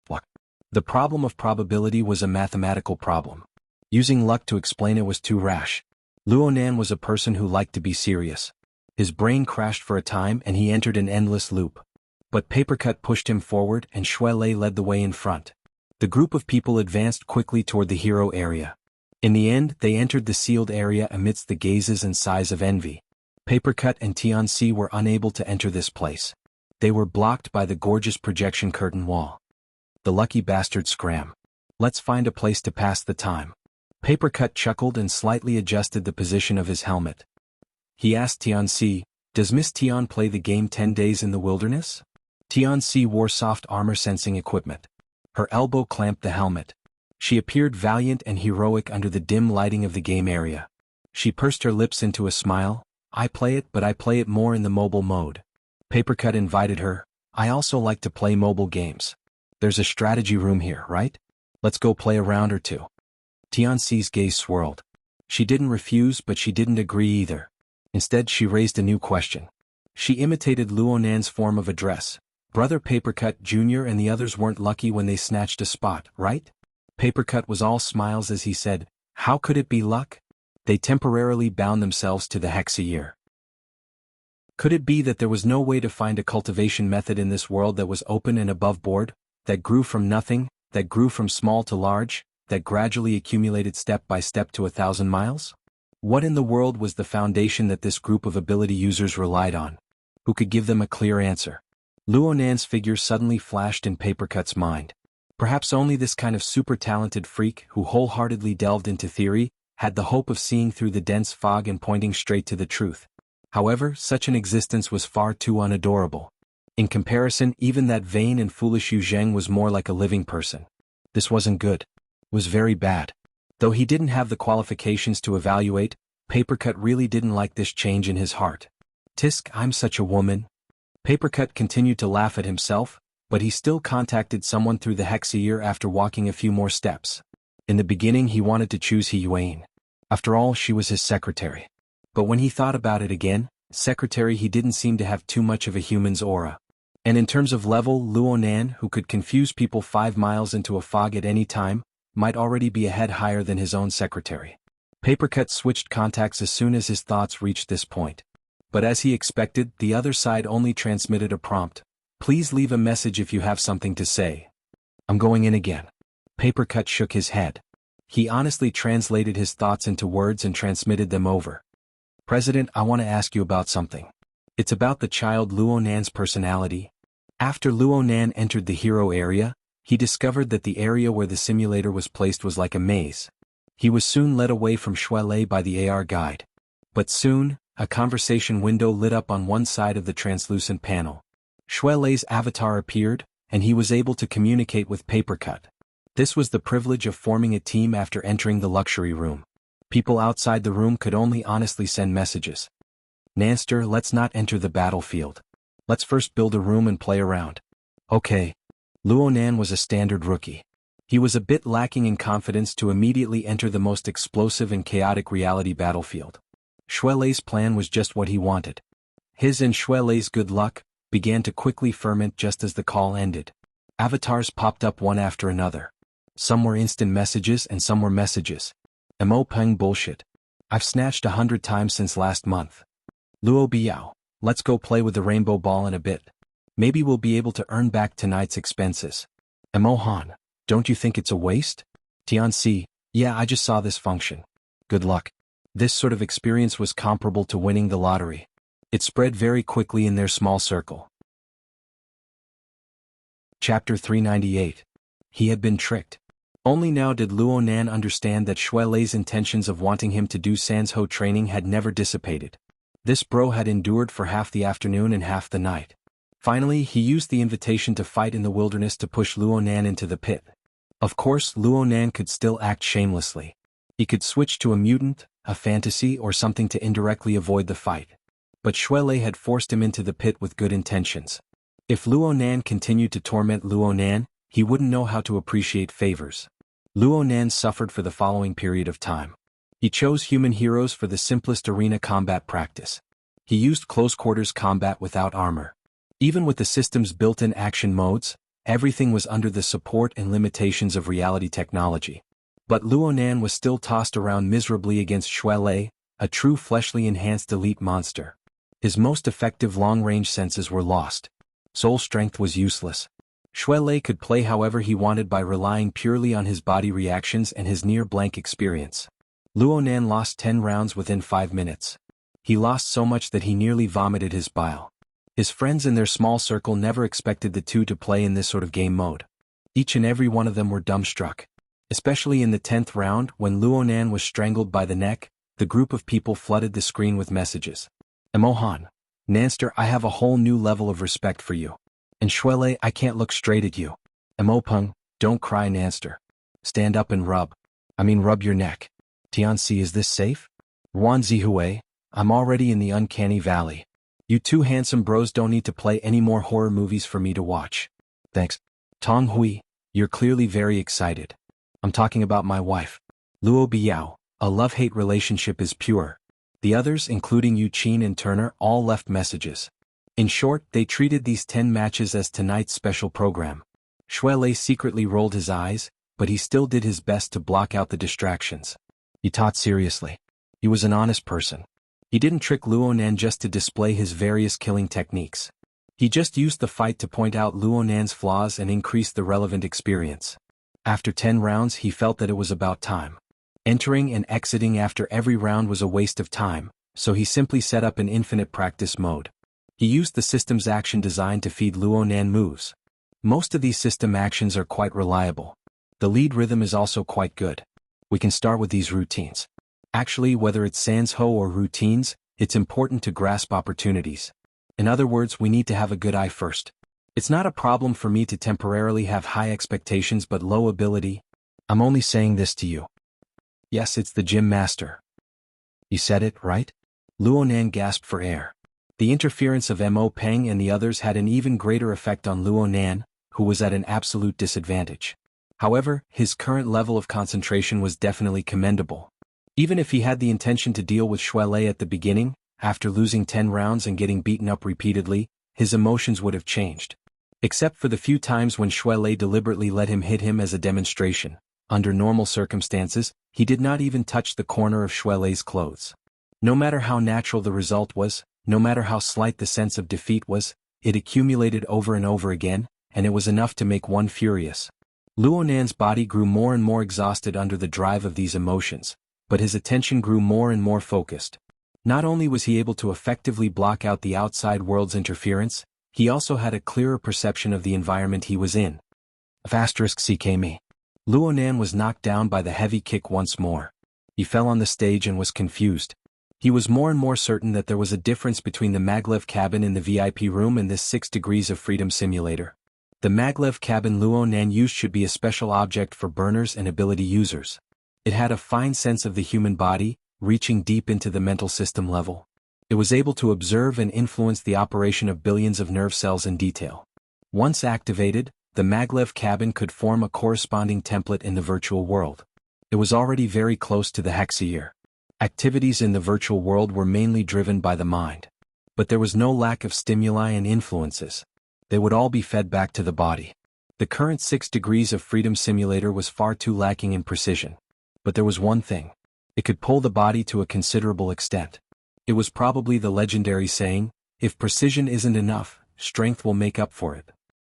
What? The problem of probability was a mathematical problem. Using luck to explain it was too rash. Luonan was a person who liked to be serious. His brain crashed for a time and he entered an endless loop. But Papercut pushed him forward and Xuelei led the way in front. The group of people advanced quickly toward the hero area. In the end, they entered the sealed area amidst the gazes and sighs of envy. Papercut and Xianxia were unable to enter this place. They were blocked by the gorgeous projection curtain wall. The lucky bastard scram. Let's find a place to pass the time. Papercut chuckled and slightly adjusted the position of his helmet. He asked Xianxia, does Miss Tian play the game 10 Days in the Wilderness? Xianxia wore soft armor sensing equipment. Her elbow clamped the helmet. She appeared valiant and heroic under the dim lighting of the game area. She pursed her lips into a smile. I play it, but I play it more in the mobile mode. Papercut invited her. I also like to play mobile games. There's a strategy room here, right? Let's go play a round or two. Xianxia's gaze swirled. She didn't refuse, but she didn't agree either. Instead, she raised a new question. She imitated Luonan's form of address. Brother Papercut Jr. and the others weren't lucky when they snatched a spot, right? Papercut was all smiles as he said, how could it be luck? They temporarily bound themselves to the xianxia. Could it be that there was no way to find a cultivation method in this world that was open and above board, that grew from nothing, that grew from small to large, that gradually accumulated step by step to 1,000 miles? What in the world was the foundation that this group of ability users relied on? Who could give them a clear answer? Luonan's figure suddenly flashed in Papercut's mind. Perhaps only this kind of super-talented freak who wholeheartedly delved into theory had the hope of seeing through the dense fog and pointing straight to the truth. However, such an existence was far too unadorable. In comparison, even that vain and foolish Yu Zheng was more like a living person. This wasn't good. It was very bad. Though he didn't have the qualifications to evaluate, Papercut really didn't like this change in his heart. Tisk, I'm such a woman. Papercut continued to laugh at himself, but he still contacted someone through the xianxia after walking a few more steps. In the beginning he wanted to choose Xuanhuan. After all, she was his secretary. But when he thought about it again, secretary he didn't seem to have too much of a human's aura. And in terms of level, Luonan, who could confuse people 5 miles into a fog at any time, might already be a head higher than his own secretary. Papercut switched contacts as soon as his thoughts reached this point. But as he expected, the other side only transmitted a prompt. Please leave a message if you have something to say. I'm going in again. Papercut shook his head. He honestly translated his thoughts into words and transmitted them over. President, I want to ask you about something. It's about the child Luonan's personality. After Luonan entered the hero area, he discovered that the area where the simulator was placed was like a maze. He was soon led away from Xuelei by the AR guide. But soon, a conversation window lit up on one side of the translucent panel. Xuelei's avatar appeared, and he was able to communicate with Papercut. This was the privilege of forming a team after entering the luxury room. People outside the room could only honestly send messages. Nanster, let's not enter the battlefield. Let's first build a room and play around. Okay. Luonan was a standard rookie. He was a bit lacking in confidence to immediately enter the most explosive and chaotic reality battlefield. Xuelei's plan was just what he wanted. His and Xuelei's good luck began to quickly ferment just as the call ended. Avatars popped up one after another. Some were instant messages and some were messages. Peng bullshit. I've snatched 100 times since last month. Luo Biao, let's go play with the rainbow ball in a bit. Maybe we'll be able to earn back tonight's expenses. Han, don't you think it's a waste? Xianxia, yeah, I just saw this function. Good luck. This sort of experience was comparable to winning the lottery. It spread very quickly in their small circle. Chapter 398. He had been tricked. Only now did Luonan understand that Xue Lei's intentions of wanting him to do Sanzhou training had never dissipated. This bro had endured for half the afternoon and half the night. Finally, he used the invitation to fight in the wilderness to push Luonan into the pit. Of course, Luonan could still act shamelessly. He could switch to a mutant, a fantasy, or something to indirectly avoid the fight. But Xue Lei had forced him into the pit with good intentions. If Luonan continued to torment Luonan, he wouldn't know how to appreciate favors. Luonan suffered for the following period of time. He chose human heroes for the simplest arena combat practice. He used close-quarters combat without armor. Even with the system's built-in action modes, everything was under the support and limitations of reality technology. But Luonan was still tossed around miserably against Xue Lei, a true fleshly enhanced elite monster. His most effective long-range senses were lost. Soul strength was useless. Xue Lei could play however he wanted by relying purely on his body reactions and his near-blank experience. Luonan lost 10 rounds within 5 minutes. He lost so much that he nearly vomited his bile. His friends in their small circle never expected the two to play in this sort of game mode. Each and every one of them were dumbstruck. Especially in the 10th round, when Luonan was strangled by the neck, the group of people flooded the screen with messages. Emohan, Nanster, I have a whole new level of respect for you. And Xue Lei, I can't look straight at you. Emopeng, don't cry Nanster. Stand up and rub your neck. Tianxi, is this safe? Wan Zihue, I'm already in the uncanny valley. You two handsome bros don't need to play any more horror movies for me to watch. Thanks. Tong Hui, you're clearly very excited. I'm talking about my wife. Luo Biao, a love-hate relationship is pure. The others, including Yu Qin and Turner, all left messages. In short, they treated these 10 matches as tonight's special program. Xue Lei secretly rolled his eyes, but he still did his best to block out the distractions. He taught seriously. He was an honest person. He didn't trick Luonan just to display his various killing techniques. He just used the fight to point out Luonan's flaws and increase the relevant experience. After 10 rounds, he felt that it was about time. Entering and exiting after every round was a waste of time, so he simply set up an infinite practice mode. He used the system's action design to feed Luonan moves. Most of these system actions are quite reliable. The lead rhythm is also quite good. We can start with these routines. Actually, whether it's Sanzhou or routines, it's important to grasp opportunities. In other words, we need to have a good eye first. It's not a problem for me to temporarily have high expectations but low ability. I'm only saying this to you. Yes, it's the gym master. You said it, right? Luonan gasped for air. The interference of Mo Peng and the others had an even greater effect on Luonan, who was at an absolute disadvantage. However, his current level of concentration was definitely commendable. Even if he had the intention to deal with Xue Lei at the beginning, after losing 10 rounds and getting beaten up repeatedly, his emotions would have changed. Except for the few times when Xue Lei deliberately let him hit him as a demonstration. Under normal circumstances, he did not even touch the corner of Xue Lei's clothes. No matter how natural the result was, no matter how slight the sense of defeat was, it accumulated over and over again, and it was enough to make one furious. Luonan's body grew more and more exhausted under the drive of these emotions, but his attention grew more and more focused. Not only was he able to effectively block out the outside world's interference, he also had a clearer perception of the environment he was in. *CKME. Luonan was knocked down by the heavy kick once more. He fell on the stage and was confused. He was more and more certain that there was a difference between the maglev cabin in the VIP room and this 6 degrees of freedom simulator. The maglev cabin Luonan used should be a special object for burners and ability users. It had a fine sense of the human body, reaching deep into the mental system level. It was able to observe and influence the operation of billions of nerve cells in detail. Once activated, the maglev cabin could form a corresponding template in the virtual world. It was already very close to the xianxia. Activities in the virtual world were mainly driven by the mind. But there was no lack of stimuli and influences. They would all be fed back to the body. The current 6 degrees of freedom simulator was far too lacking in precision. But there was one thing. It could pull the body to a considerable extent. It was probably the legendary saying, if precision isn't enough, strength will make up for it.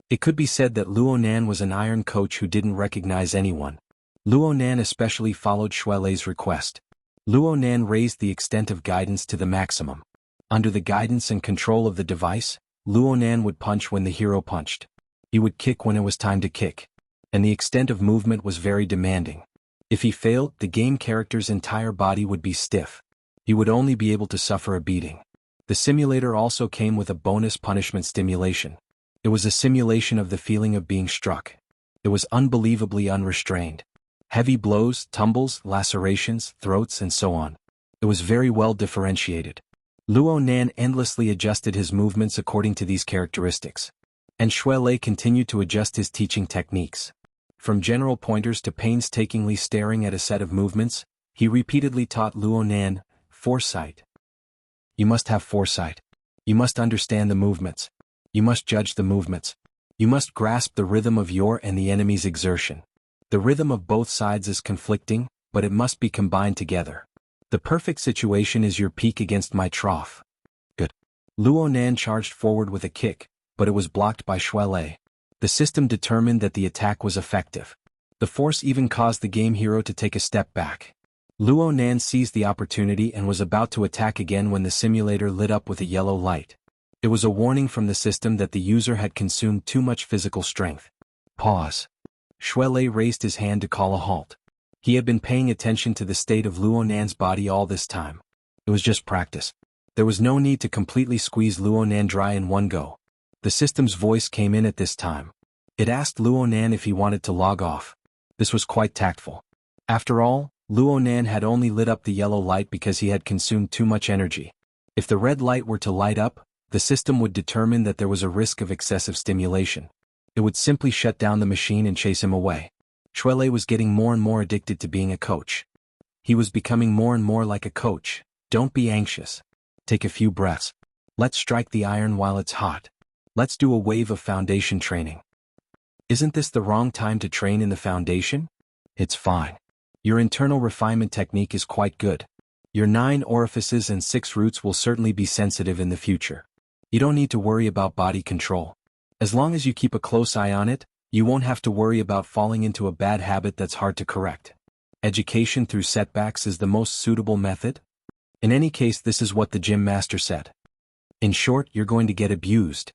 It could be said that Luonan was an iron coach who didn't recognize anyone. Luonan especially followed Xue Lei's request. Luonan raised the extent of guidance to the maximum. Under the guidance and control of the device, Luonan would punch when the hero punched. He would kick when it was time to kick. And the extent of movement was very demanding. If he failed, the game character's entire body would be stiff. He would only be able to suffer a beating. The simulator also came with a bonus punishment stimulation. It was a simulation of the feeling of being struck. It was unbelievably unrestrained. Heavy blows, tumbles, lacerations, throats, and so on. It was very well differentiated. Luonan endlessly adjusted his movements according to these characteristics. And Shuelei continued to adjust his teaching techniques. From general pointers to painstakingly staring at a set of movements, he repeatedly taught Luonan, foresight. You must have foresight. You must understand the movements. You must judge the movements. You must grasp the rhythm of your and the enemy's exertion. The rhythm of both sides is conflicting, but it must be combined together. The perfect situation is your peak against my trough. Good. Luonan charged forward with a kick, but it was blocked by Shuelei. The system determined that the attack was effective. The force even caused the game hero to take a step back. Luonan seized the opportunity and was about to attack again when the simulator lit up with a yellow light. It was a warning from the system that the user had consumed too much physical strength. Pause. Shuelei raised his hand to call a halt. He had been paying attention to the state of Luonan's body all this time. It was just practice. There was no need to completely squeeze Luonan dry in one go. The system's voice came in at this time. It asked Luonan if he wanted to log off. This was quite tactful. After all, Luonan had only lit up the yellow light because he had consumed too much energy. If the red light were to light up, the system would determine that there was a risk of excessive stimulation. It would simply shut down the machine and chase him away. Shuelei was getting more and more addicted to being a coach. He was becoming more and more like a coach. Don't be anxious. Take a few breaths. Let's strike the iron while it's hot. Let's do a wave of foundation training. Isn't this the wrong time to train in the foundation? It's fine. Your internal refinement technique is quite good. Your 9 orifices and 6 roots will certainly be sensitive in the future. You don't need to worry about body control. As long as you keep a close eye on it, you won't have to worry about falling into a bad habit that's hard to correct. Education through setbacks is the most suitable method. In any case, this is what the gym master said. In short, you're going to get abused.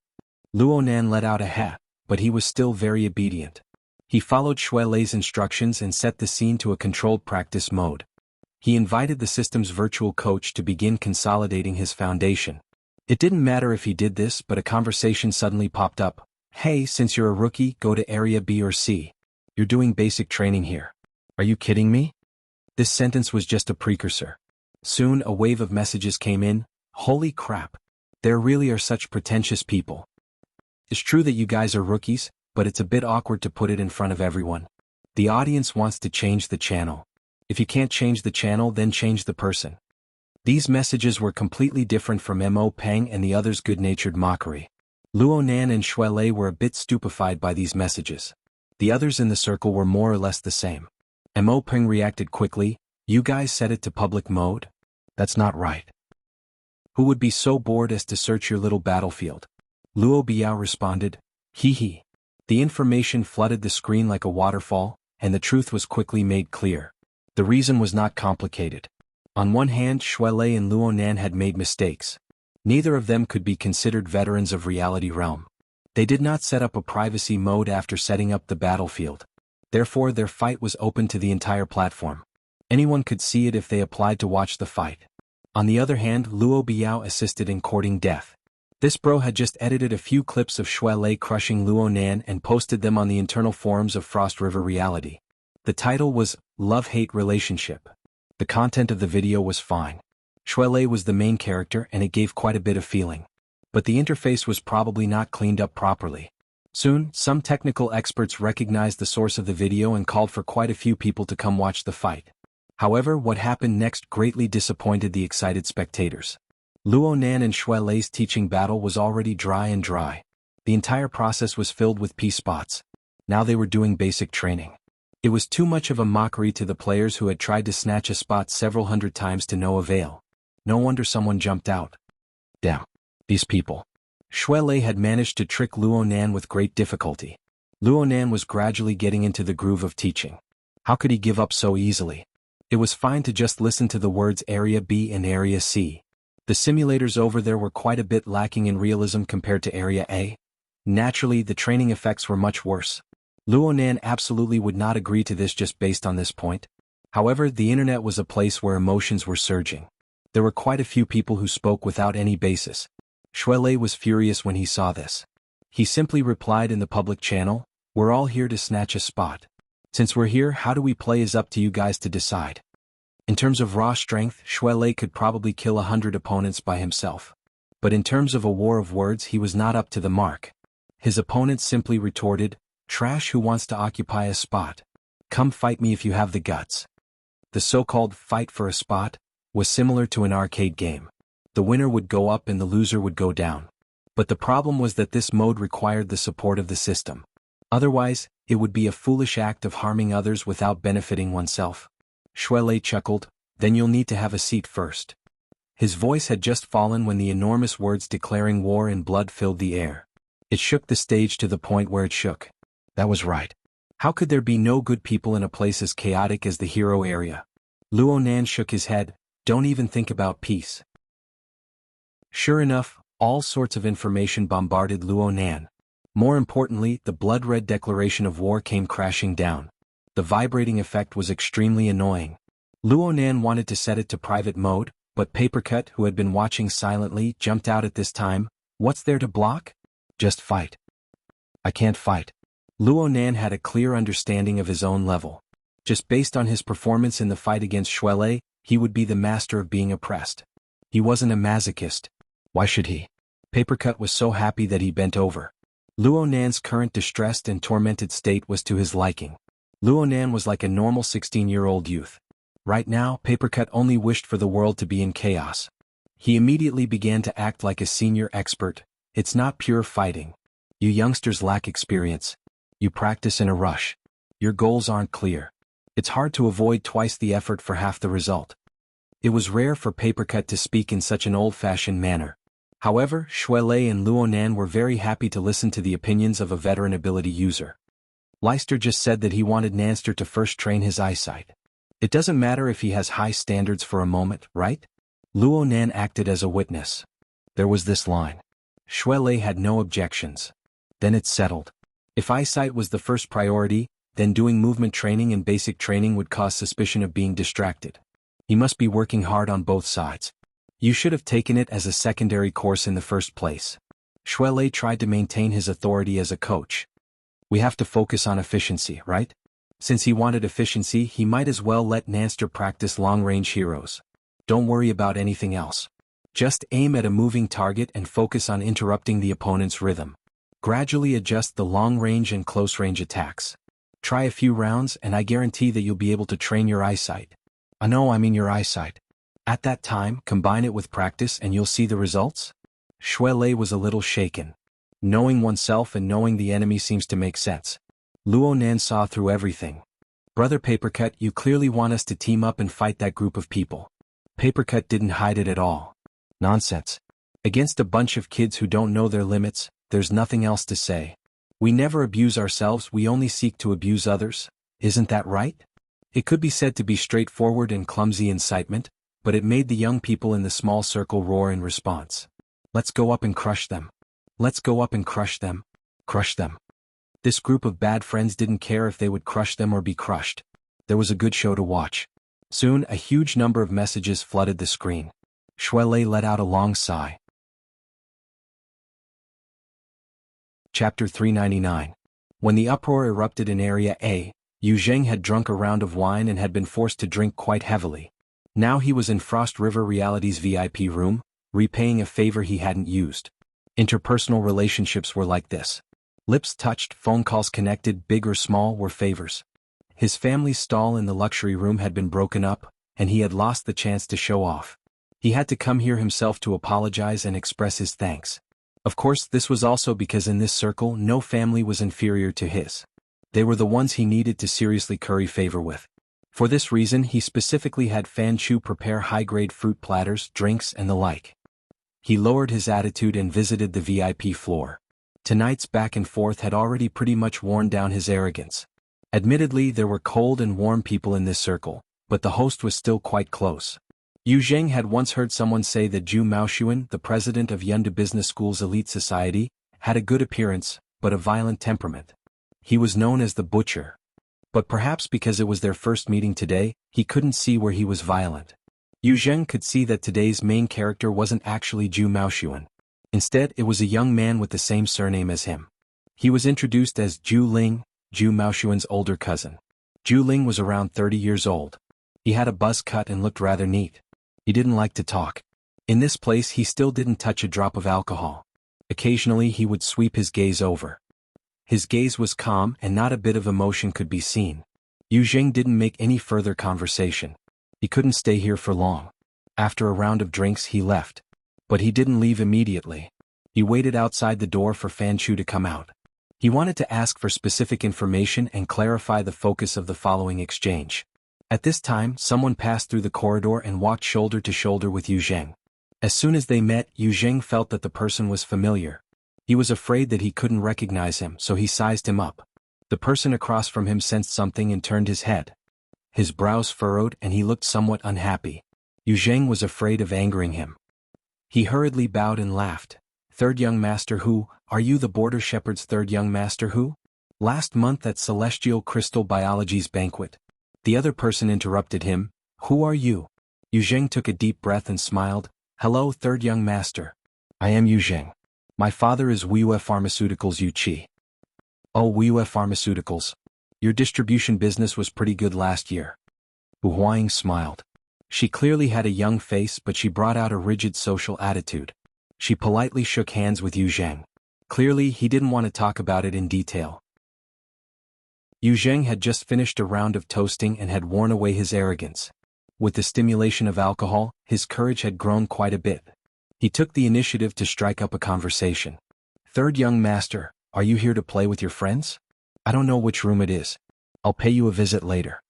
Luonan let out a hat, but he was still very obedient. He followed Shuelei's instructions and set the scene to a controlled practice mode. He invited the system's virtual coach to begin consolidating his foundation. It didn't matter if he did this, but a conversation suddenly popped up. Hey, since you're a rookie, go to area B or C. You're doing basic training here. Are you kidding me? This sentence was just a precursor. Soon a wave of messages came in. Holy crap. There really are such pretentious people. It's true that you guys are rookies, but it's a bit awkward to put it in front of everyone. The audience wants to change the channel. If you can't change the channel, then change the person. These messages were completely different from Mo Peng and the others' good-natured mockery. Luonan and Shuelei were a bit stupefied by these messages. The others in the circle were more or less the same. Mo Peng reacted quickly. You guys set it to public mode? That's not right. Who would be so bored as to search your little battlefield? Luo Biao responded. Hee hee. The information flooded the screen like a waterfall, and the truth was quickly made clear. The reason was not complicated. On one hand, Shuelei and Luonan had made mistakes. Neither of them could be considered veterans of Reality Realm. They did not set up a privacy mode after setting up the battlefield. Therefore, their fight was open to the entire platform. Anyone could see it if they applied to watch the fight. On the other hand, Luo Biao assisted in courting death. This bro had just edited a few clips of Shuelei crushing Luonan and posted them on the internal forums of Frost River Reality. The title was Love-Hate Relationship. The content of the video was fine. Shuelei was the main character and it gave quite a bit of feeling. But the interface was probably not cleaned up properly. Soon, some technical experts recognized the source of the video and called for quite a few people to come watch the fight. However, what happened next greatly disappointed the excited spectators. Luonan and Shuelei's teaching battle was already dry. The entire process was filled with P-spots. Now they were doing basic training. It was too much of a mockery to the players who had tried to snatch a spot several hundred times to no avail. No wonder someone jumped out. Damn. These people. Shuelei had managed to trick Luonan with great difficulty. Luonan was gradually getting into the groove of teaching. How could he give up so easily? It was fine to just listen to the words Area B and Area C. The simulators over there were quite a bit lacking in realism compared to Area A. Naturally, the training effects were much worse. Luonan absolutely would not agree to this just based on this point. However, the internet was a place where emotions were surging. There were quite a few people who spoke without any basis. Shuelei was furious when he saw this. He simply replied in the public channel, "We're all here to snatch a spot. Since we're here, how do we play is up to you guys to decide." In terms of raw strength, Shuelei could probably kill 100 opponents by himself. But in terms of a war of words, he was not up to the mark. His opponent simply retorted, "Trash who wants to occupy a spot. Come fight me if you have the guts." The so-called fight for a spot was similar to an arcade game. The winner would go up and the loser would go down. But the problem was that this mode required the support of the system. Otherwise, it would be a foolish act of harming others without benefiting oneself. Shuelei chuckled, "Then you'll need to have a seat first." His voice had just fallen when the enormous words declaring war and blood filled the air. It shook the stage to the point where it shook. That was right. How could there be no good people in a place as chaotic as the hero area? Luonan shook his head, "Don't even think about peace." Sure enough, all sorts of information bombarded Luonan. More importantly, the blood-red declaration of war came crashing down. The vibrating effect was extremely annoying. Luonan wanted to set it to private mode, but Papercut, who had been watching silently, jumped out at this time. "What's there to block? Just fight." "I can't fight." Luonan had a clear understanding of his own level. Just based on his performance in the fight against Shuelei, he would be the master of being oppressed. He wasn't a masochist. Why should he? Papercut was so happy that he bent over. Luonan's current distressed and tormented state was to his liking. Luonan was like a normal 16-year-old youth. Right now, Papercut only wished for the world to be in chaos. He immediately began to act like a senior expert. "It's not pure fighting. You youngsters lack experience. You practice in a rush. Your goals aren't clear. It's hard to avoid twice the effort for half the result." It was rare for Papercut to speak in such an old-fashioned manner. However, Shuelei and Luonan were very happy to listen to the opinions of a veteran ability user. Leister just said that he wanted Nanster to first train his eyesight. It doesn't matter if he has high standards for a moment, right? Luonan acted as a witness. There was this line. Shuelei had no objections. Then it's settled. If eyesight was the first priority, then doing movement training and basic training would cause suspicion of being distracted. He must be working hard on both sides. You should have taken it as a secondary course in the first place. Shuelei tried to maintain his authority as a coach. We have to focus on efficiency, right? Since he wanted efficiency, he might as well let Nanster practice long-range heroes. Don't worry about anything else. Just aim at a moving target and focus on interrupting the opponent's rhythm. Gradually adjust the long-range and close-range attacks. Try a few rounds and I guarantee that you'll be able to train your eyesight. I mean your eyesight. At that time, combine it with practice and you'll see the results? Shuelei was a little shaken. Knowing oneself and knowing the enemy seems to make sense. Luonan saw through everything. "Brother Papercut, you clearly want us to team up and fight that group of people." Papercut didn't hide it at all. "Nonsense. Against a bunch of kids who don't know their limits, there's nothing else to say. We never abuse ourselves, we only seek to abuse others. Isn't that right?" It could be said to be straightforward and clumsy incitement, but it made the young people in the small circle roar in response. "Let's go up and crush them. Let's go up and crush them. Crush them." This group of bad friends didn't care if they would crush them or be crushed. There was a good show to watch. Soon, a huge number of messages flooded the screen. Shuelei let out a long sigh. Chapter 399. When the uproar erupted in Area A, Yu Zheng had drunk a round of wine and had been forced to drink quite heavily. Now he was in Frost River Reality's VIP room, repaying a favor he hadn't used. Interpersonal relationships were like this. Lips touched, phone calls connected, big or small, were favors. His family's stall in the luxury room had been broken up, and he had lost the chance to show off. He had to come here himself to apologize and express his thanks. Of course, this was also because in this circle no family was inferior to his. They were the ones he needed to seriously curry favor with. For this reason, he specifically had Fan Chu prepare high-grade fruit platters, drinks, and the like. He lowered his attitude and visited the VIP floor. Tonight's back and forth had already pretty much worn down his arrogance. Admittedly, there were cold and warm people in this circle, but the host was still quite close. Yu Zheng had once heard someone say that Zhu Maoxuan, the president of Yunde Business School's elite society, had a good appearance, but a violent temperament. He was known as the Butcher. But perhaps because it was their first meeting today, he couldn't see where he was violent. Yu Zheng could see that today's main character wasn't actually Zhu Maoxuan. Instead, it was a young man with the same surname as him. He was introduced as Zhu Ling, Zhu Maoxuan's older cousin. Zhu Ling was around 30 years old. He had a buzz cut and looked rather neat. He didn't like to talk. In this place he still didn't touch a drop of alcohol. Occasionally he would sweep his gaze over. His gaze was calm and not a bit of emotion could be seen. Yu Zheng didn't make any further conversation. He couldn't stay here for long. After a round of drinks he left. But he didn't leave immediately. He waited outside the door for Fan Chu to come out. He wanted to ask for specific information and clarify the focus of the following exchange. At this time, someone passed through the corridor and walked shoulder to shoulder with Yu Zheng. As soon as they met, Yu Zheng felt that the person was familiar. He was afraid that he couldn't recognize him, so he sized him up. The person across from him sensed something and turned his head. His brows furrowed and he looked somewhat unhappy. Yu Zheng was afraid of angering him. He hurriedly bowed and laughed. "Third young master who, are you the border shepherd's third young master who? Last month at Celestial Crystal Biology's banquet." The other person interrupted him. "Who are you?" Yu Zheng took a deep breath and smiled. "Hello, third young master. I am Yu Zheng. My father is Wuxia Pharmaceuticals Yu Qi." "Oh, Wuxia Pharmaceuticals. Your distribution business was pretty good last year." Xuanhuan smiled. She clearly had a young face but she brought out a rigid social attitude. She politely shook hands with Yu Zheng. Clearly he didn't want to talk about it in detail. Yu Zheng had just finished a round of toasting and had worn away his arrogance. With the stimulation of alcohol, his courage had grown quite a bit. He took the initiative to strike up a conversation. "Third young master, are you here to play with your friends? I don't know which room it is. I'll pay you a visit later.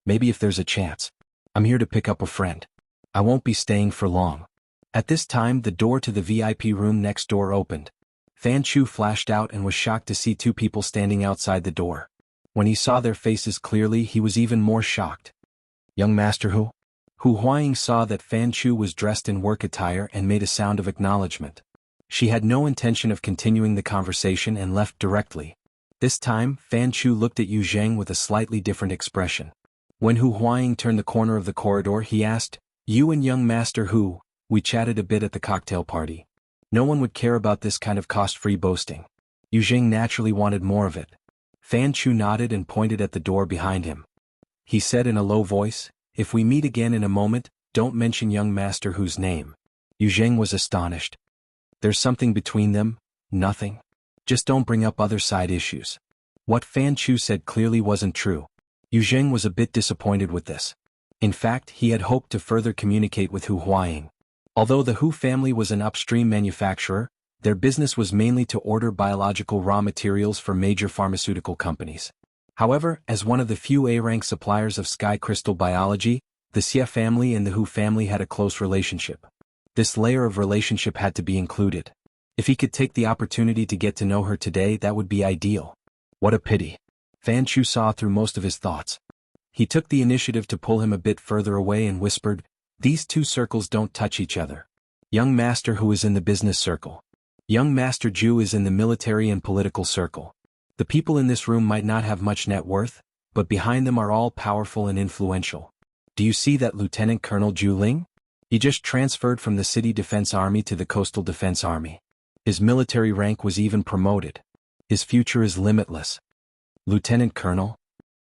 Maybe if there's a chance. I'm here to pick up a friend. I won't be staying for long." At this time the door to the VIP room next door opened. Fan Chu flashed out and was shocked to see two people standing outside the door. When he saw their faces clearly he was even more shocked. "Young master who?" Xuanhuan saw that Fan Chu was dressed in work attire and made a sound of acknowledgement. She had no intention of continuing the conversation and left directly. This time, Fan Chu looked at Yu Zheng with a slightly different expression. When Xuanhuan turned the corner of the corridor he asked, "You and young master who?" "We chatted a bit at the cocktail party. No one would care about this kind of cost-free boasting." Yu Zheng naturally wanted more of it. Fan Chu nodded and pointed at the door behind him. He said in a low voice, "If we meet again in a moment, don't mention young master whose name." Yu Zheng was astonished. There's something between them? Nothing? Just don't bring up other side issues. What Fan Chu said clearly wasn't true. Yu Zheng was a bit disappointed with this. In fact, he had hoped to further communicate with Xuanhuan. Although the Hu family was an upstream manufacturer, their business was mainly to order biological raw materials for major pharmaceutical companies. However, as one of the few A-rank suppliers of sky crystal biology, the Xia family and the Hu family had a close relationship. This layer of relationship had to be included. If he could take the opportunity to get to know her today, that would be ideal. What a pity. Fan Chu saw through most of his thoughts. He took the initiative to pull him a bit further away and whispered, "These two circles don't touch each other. Young master who is in the business circle. Young master Zhu is in the military and political circle. The people in this room might not have much net worth, but behind them are all powerful and influential. Do you see that Lieutenant Colonel Zhu Ling? He just transferred from the City Defense Army to the Coastal Defense Army. His military rank was even promoted. His future is limitless." "Lieutenant Colonel?"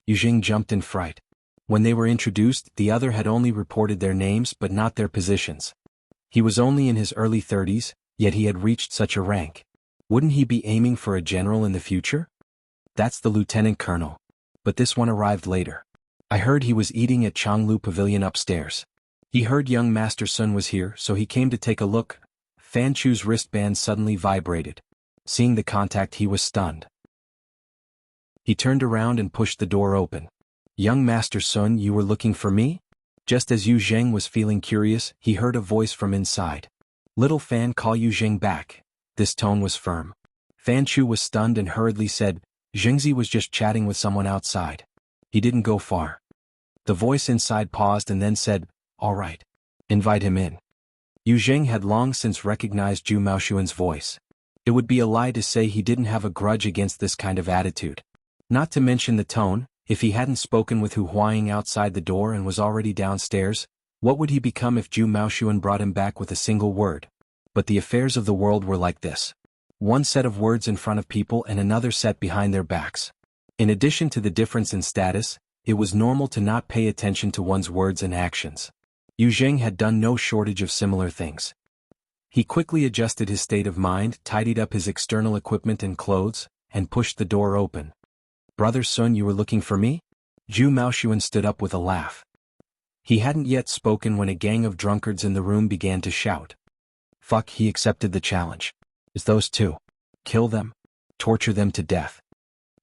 Yu Zheng jumped in fright. When they were introduced, the other had only reported their names but not their positions. He was only in his early 30s, yet he had reached such a rank. Wouldn't he be aiming for a general in the future? "That's the lieutenant colonel. But this one arrived later. I heard he was eating at Changlu Pavilion upstairs. He heard young Master Sun was here, so he came to take a look." Fan Chu's wristband suddenly vibrated. Seeing the contact he was stunned. He turned around and pushed the door open. "Young Master Sun, you were looking for me?" Just as Yu Zheng was feeling curious, he heard a voice from inside. "Little Fan, call Yu Zheng back." This tone was firm. Fan Chu was stunned and hurriedly said, "Zhengzi was just chatting with someone outside. He didn't go far." The voice inside paused and then said, "All right. Invite him in." Yu Zheng had long since recognized Zhu Maoshuan's voice. It would be a lie to say he didn't have a grudge against this kind of attitude. Not to mention the tone, if he hadn't spoken with Hu Huaying outside the door and was already downstairs, what would he become if Zhu Maoshuan brought him back with a single word? But the affairs of the world were like this. One set of words in front of people and another set behind their backs. In addition to the difference in status, it was normal to not pay attention to one's words and actions. Yu Zheng had done no shortage of similar things. He quickly adjusted his state of mind, tidied up his external equipment and clothes, and pushed the door open. "Brother Sun, you were looking for me?" Zhu Maoshuan stood up with a laugh. He hadn't yet spoken when a gang of drunkards in the room began to shout. "Fuck," he accepted the challenge. "It's those two. Kill them. Torture them to death."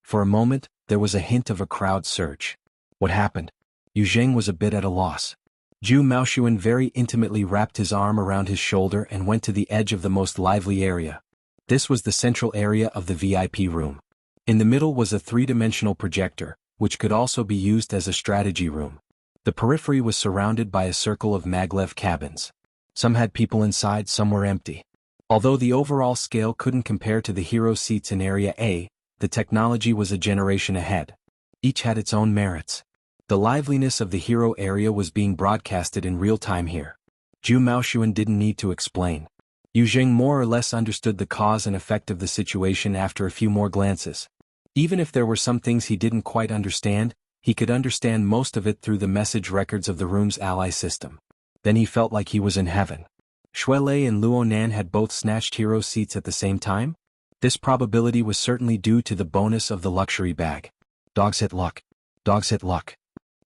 For a moment, there was a hint of a crowd surge. What happened? Yu Zheng was a bit at a loss. Zhu Maoshuan very intimately wrapped his arm around his shoulder and went to the edge of the most lively area. This was the central area of the VIP room. In the middle was a three-dimensional projector, which could also be used as a strategy room. The periphery was surrounded by a circle of maglev cabins. Some had people inside, some were empty. Although the overall scale couldn't compare to the hero seats in Area A, the technology was a generation ahead. Each had its own merits. The liveliness of the hero area was being broadcasted in real time here. Zhu Maoshuan didn't need to explain. Yu Zheng more or less understood the cause and effect of the situation after a few more glances. Even if there were some things he didn't quite understand, he could understand most of it through the message records of the room's ally system. Then he felt like he was in heaven. Shuelei and Luonan had both snatched hero seats at the same time? This probability was certainly due to the bonus of the luxury bag. Dogs hit luck. Dogs hit luck.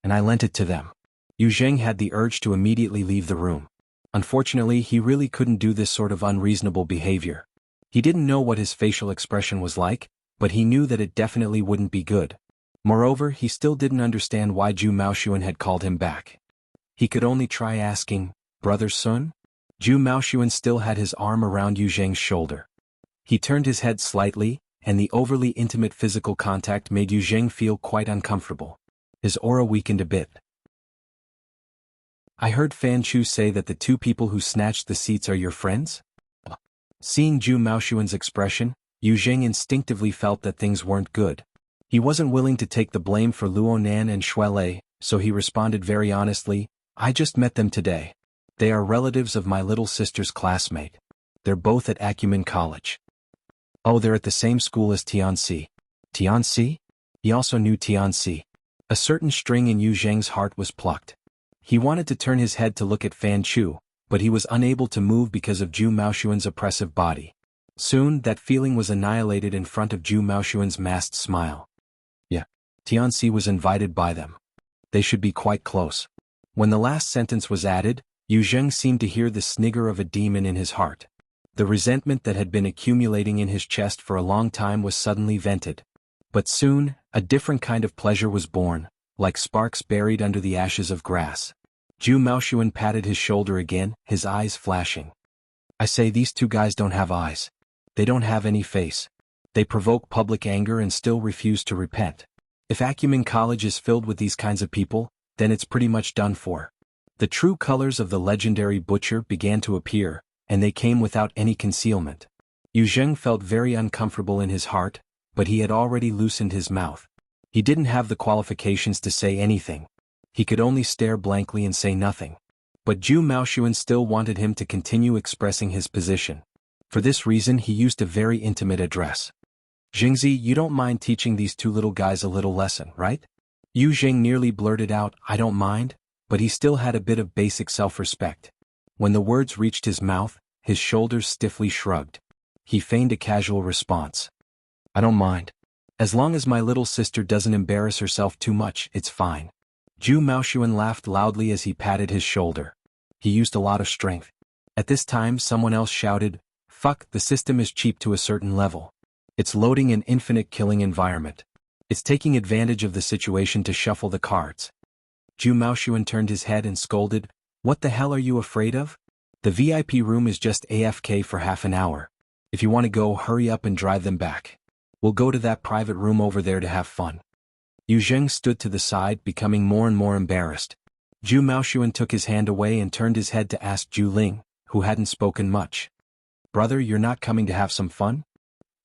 And I lent it to them. Yu Zheng had the urge to immediately leave the room. Unfortunately, he really couldn't do this sort of unreasonable behavior. He didn't know what his facial expression was like, but he knew that it definitely wouldn't be good. Moreover, he still didn't understand why Zhu Maoshuan had called him back. He could only try asking, "Brother Sun?" Zhu Maoshuan still had his arm around Yu Zheng's shoulder. He turned his head slightly, and the overly intimate physical contact made Yu Zheng feel quite uncomfortable. His aura weakened a bit. "I heard Fan Chu say that the two people who snatched the seats are your friends?" Seeing Zhu Maoshuan's expression, Yu Zheng instinctively felt that things weren't good. He wasn't willing to take the blame for Luonan and Shuelei, so he responded very honestly, "I just met them today. They are relatives of my little sister's classmate. They're both at Acumen College." "Oh, they're at the same school as Tianxi." "Tianxi?" He also knew Tianxi. A certain string in Yu Zheng's heart was plucked. He wanted to turn his head to look at Fan Chu, but he was unable to move because of Zhu Maoshuan's oppressive body. Soon, that feeling was annihilated in front of Zhu Maoshuan's masked smile. Yeah, Tianxi was invited by them. They should be quite close. When the last sentence was added, Yu Zheng seemed to hear the snigger of a demon in his heart. The resentment that had been accumulating in his chest for a long time was suddenly vented. But soon, a different kind of pleasure was born, like sparks buried under the ashes of grass. Zhu Maoshuan patted his shoulder again, his eyes flashing. "I say, these two guys don't have eyes. They don't have any face. They provoke public anger and still refuse to repent. If Acumen College is filled with these kinds of people, then it's pretty much done for." The true colors of the legendary butcher began to appear, and they came without any concealment. Yu Zheng felt very uncomfortable in his heart, but he had already loosened his mouth. He didn't have the qualifications to say anything. He could only stare blankly and say nothing. But Zhu Maoshuan still wanted him to continue expressing his position. For this reason he used a very intimate address. "Jingzi, you don't mind teaching these two little guys a little lesson, right?" Yu Zheng nearly blurted out, "I don't mind," but he still had a bit of basic self-respect. When the words reached his mouth, his shoulders stiffly shrugged. He feigned a casual response. "I don't mind. As long as my little sister doesn't embarrass herself too much, it's fine." Zhu Maoshuan laughed loudly as he patted his shoulder. He used a lot of strength. At this time someone else shouted, "Fuck, the system is cheap to a certain level. It's loading an infinite killing environment. It's taking advantage of the situation to shuffle the cards." Zhu Maoshuan turned his head and scolded, "What the hell are you afraid of? The VIP room is just AFK for half an hour. If you want to go, hurry up and drive them back. We'll go to that private room over there to have fun." Yu Zheng stood to the side, becoming more and more embarrassed. Zhu Maoshuan took his hand away and turned his head to ask Zhu Ling, who hadn't spoken much. "Brother, you're not coming to have some fun?"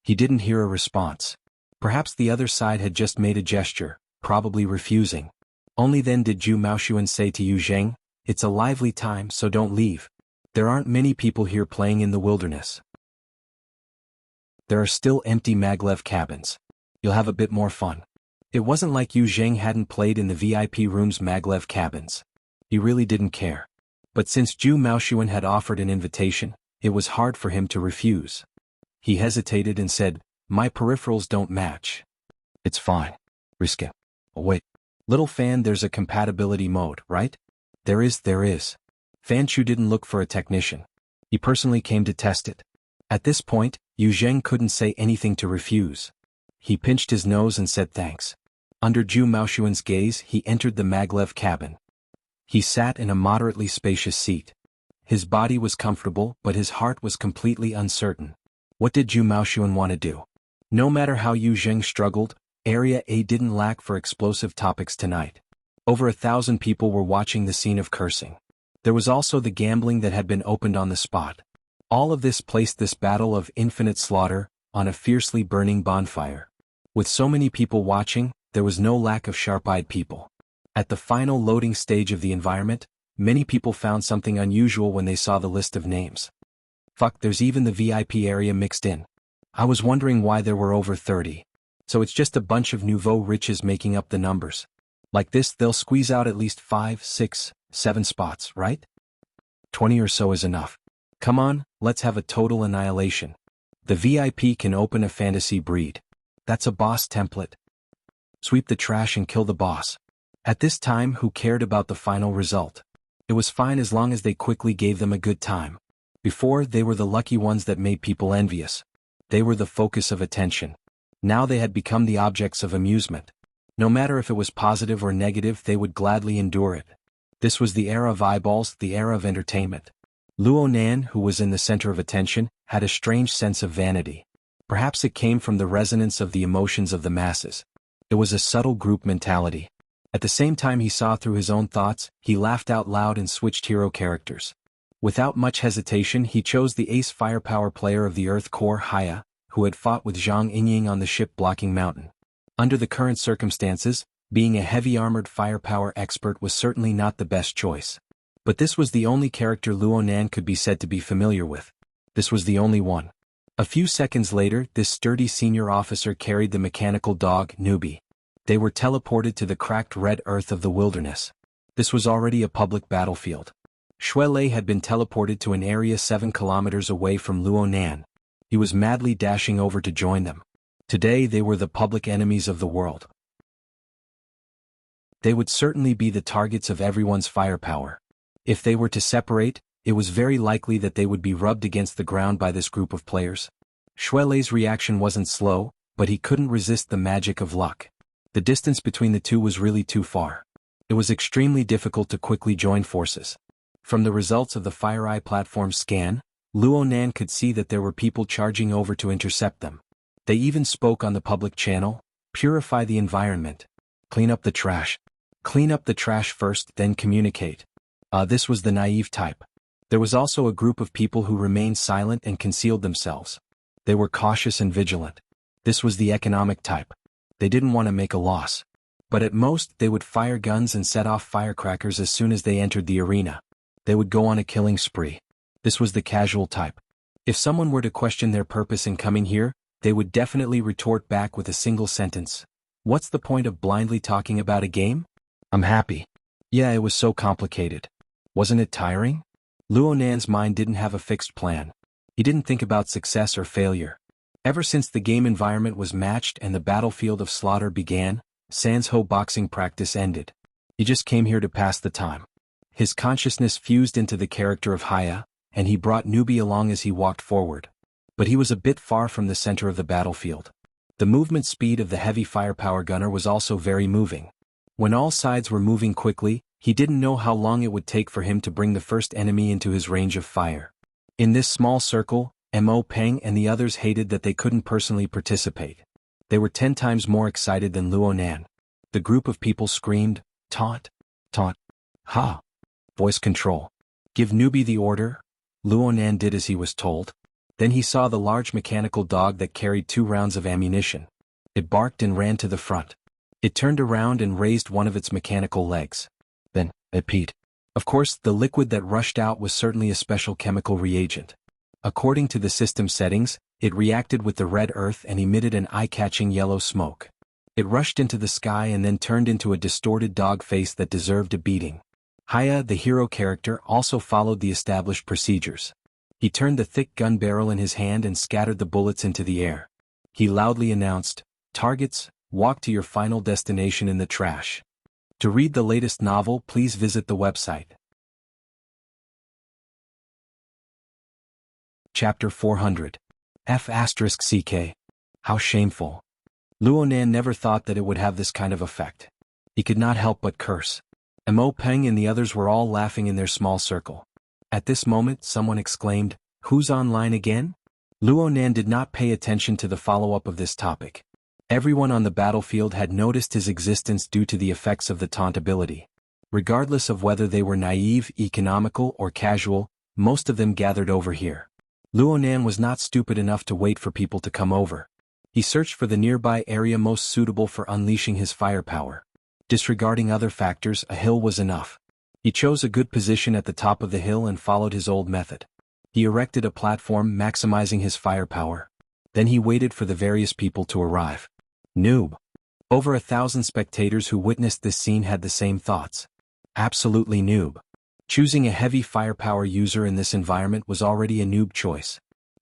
He didn't hear a response. Perhaps the other side had just made a gesture, probably refusing. Only then did Zhu Maoshuan say to Yu Zheng, "It's a lively time, so don't leave. There aren't many people here playing in the wilderness. There are still empty maglev cabins. You'll have a bit more fun." It wasn't like Yu Zheng hadn't played in the VIP room's maglev cabins. He really didn't care. But since Zhu Maoshuan had offered an invitation, it was hard for him to refuse. He hesitated and said, "My peripherals don't match." "It's fine. Risk it." "Oh wait. Little fan, there's a compatibility mode, right?" There is. Fan Chu didn't look for a technician. He personally came to test it. At this point, Yu Zheng couldn't say anything to refuse. He pinched his nose and said thanks. Under Zhu Maoshuan's gaze, he entered the maglev cabin. He sat in a moderately spacious seat. His body was comfortable, but his heart was completely uncertain. What did Zhu Maoshuan want to do? No matter how Yu Zheng struggled, Area A didn't lack for explosive topics tonight. Over 1,000 people were watching the scene of cursing. There was also the gambling that had been opened on the spot. All of this placed this battle of infinite slaughter on a fiercely burning bonfire. With so many people watching, there was no lack of sharp-eyed people. At the final loading stage of the environment, many people found something unusual when they saw the list of names. Fuck, there's even the VIP area mixed in. I was wondering why there were over 30. So it's just a bunch of nouveau riches making up the numbers. Like this, they'll squeeze out at least 5, 6, 7 spots, right? 20 or so is enough. Come on, let's have a total annihilation. The VIP can open a fantasy breed. That's a boss template. Sweep the trash and kill the boss. At this time, who cared about the final result? It was fine as long as they quickly gave them a good time. Before, they were the lucky ones that made people envious. They were the focus of attention. Now they had become the objects of amusement. No matter if it was positive or negative, they would gladly endure it. This was the era of eyeballs, the era of entertainment. Luo Nan, who was in the center of attention, had a strange sense of vanity. Perhaps it came from the resonance of the emotions of the masses. It was a subtle group mentality. At the same time he saw through his own thoughts, he laughed out loud and switched hero characters. Without much hesitation, he chose the ace firepower player of the Earth Core, Haya, who had fought with Zhang Inying on the ship-blocking mountain. Under the current circumstances, being a heavy-armored firepower expert was certainly not the best choice. But this was the only character Luo Nan could be said to be familiar with. This was the only one. A few seconds later, this sturdy senior officer carried the mechanical dog, Newbie. They were teleported to the cracked red earth of the wilderness. This was already a public battlefield. Shui Lei had been teleported to an area 7 kilometers away from Luo Nan. He was madly dashing over to join them. Today they were the public enemies of the world. They would certainly be the targets of everyone's firepower. If they were to separate, it was very likely that they would be rubbed against the ground by this group of players. Shui Lei's reaction wasn't slow, but he couldn't resist the magic of luck. The distance between the two was really too far. It was extremely difficult to quickly join forces. From the results of the FireEye platform's scan, Luo Nan could see that there were people charging over to intercept them. They even spoke on the public channel, "Purify the environment. Clean up the trash. Clean up the trash first, then communicate." This was the naive type. There was also a group of people who remained silent and concealed themselves. They were cautious and vigilant. This was the economic type. They didn't want to make a loss. But at most, they would fire guns and set off firecrackers as soon as they entered the arena. They would go on a killing spree. This was the casual type. If someone were to question their purpose in coming here, they would definitely retort back with a single sentence. "What's the point of blindly talking about a game? I'm happy." Yeah, it was so complicated. Wasn't it tiring? Luo Nan's mind didn't have a fixed plan. He didn't think about success or failure. Ever since the game environment was matched and the battlefield of slaughter began, Sansho boxing practice ended. He just came here to pass the time. His consciousness fused into the character of Haya, and he brought Newbie along as he walked forward. But he was a bit far from the center of the battlefield. The movement speed of the heavy firepower gunner was also very moving. When all sides were moving quickly, he didn't know how long it would take for him to bring the first enemy into his range of fire. In this small circle, Mo Peng and the others hated that they couldn't personally participate. They were 10 times more excited than Luo Nan. The group of people screamed, "Taunt! Taunt! Ha!" Voice control. "Give newbie the order." Luonan did as he was told. Then he saw the large mechanical dog that carried 2 rounds of ammunition. It barked and ran to the front. It turned around and raised one of its mechanical legs. Then, it peed. Of course, the liquid that rushed out was certainly a special chemical reagent. According to the system settings, it reacted with the red earth and emitted an eye-catching yellow smoke. It rushed into the sky and then turned into a distorted dog face that deserved a beating. Haya, the hero character, also followed the established procedures. He turned the thick gun barrel in his hand and scattered the bullets into the air. He loudly announced, "Targets, walk to your final destination in the trash." To read the latest novel, please visit the website. Chapter 400. F***CK. How shameful. Luonan never thought that it would have this kind of effect. He could not help but curse. Mo Peng and the others were all laughing in their small circle. At this moment, someone exclaimed, "Who's online again?" Luonan did not pay attention to the follow-up of this topic. Everyone on the battlefield had noticed his existence due to the effects of the taunt ability. Regardless of whether they were naive, economical, or casual, most of them gathered over here. Luonan was not stupid enough to wait for people to come over. He searched for the nearby area most suitable for unleashing his firepower. Disregarding other factors, a hill was enough. He chose a good position at the top of the hill and followed his old method. He erected a platform maximizing his firepower. Then he waited for the various people to arrive. Noob. Over 1,000 spectators who witnessed this scene had the same thoughts. Absolutely noob. Choosing a heavy firepower user in this environment was already a noob choice.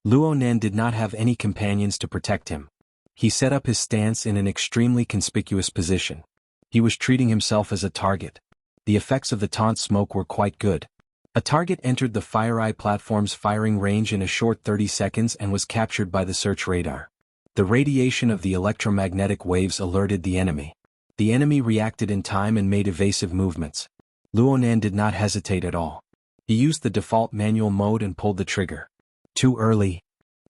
Luonan did not have any companions to protect him. He set up his stance in an extremely conspicuous position. He was treating himself as a target. The effects of the taunt smoke were quite good. A target entered the FireEye platform's firing range in a short 30 seconds and was captured by the search radar. The radiation of the electromagnetic waves alerted the enemy. The enemy reacted in time and made evasive movements. Luonan did not hesitate at all. He used the default manual mode and pulled the trigger. Too early.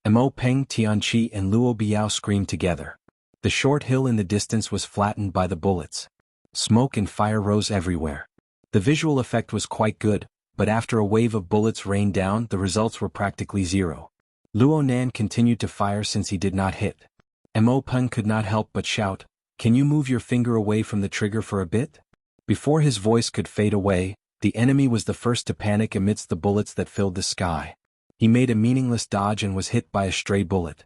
Mo Peng, Tianqi and Luo Biao screamed together. The short hill in the distance was flattened by the bullets. Smoke and fire rose everywhere. The visual effect was quite good, but after a wave of bullets rained down, the results were practically zero. Luonan continued to fire since he did not hit. Mo Peng could not help but shout, "Can you move your finger away from the trigger for a bit?" Before his voice could fade away, the enemy was the first to panic amidst the bullets that filled the sky. He made a meaningless dodge and was hit by a stray bullet.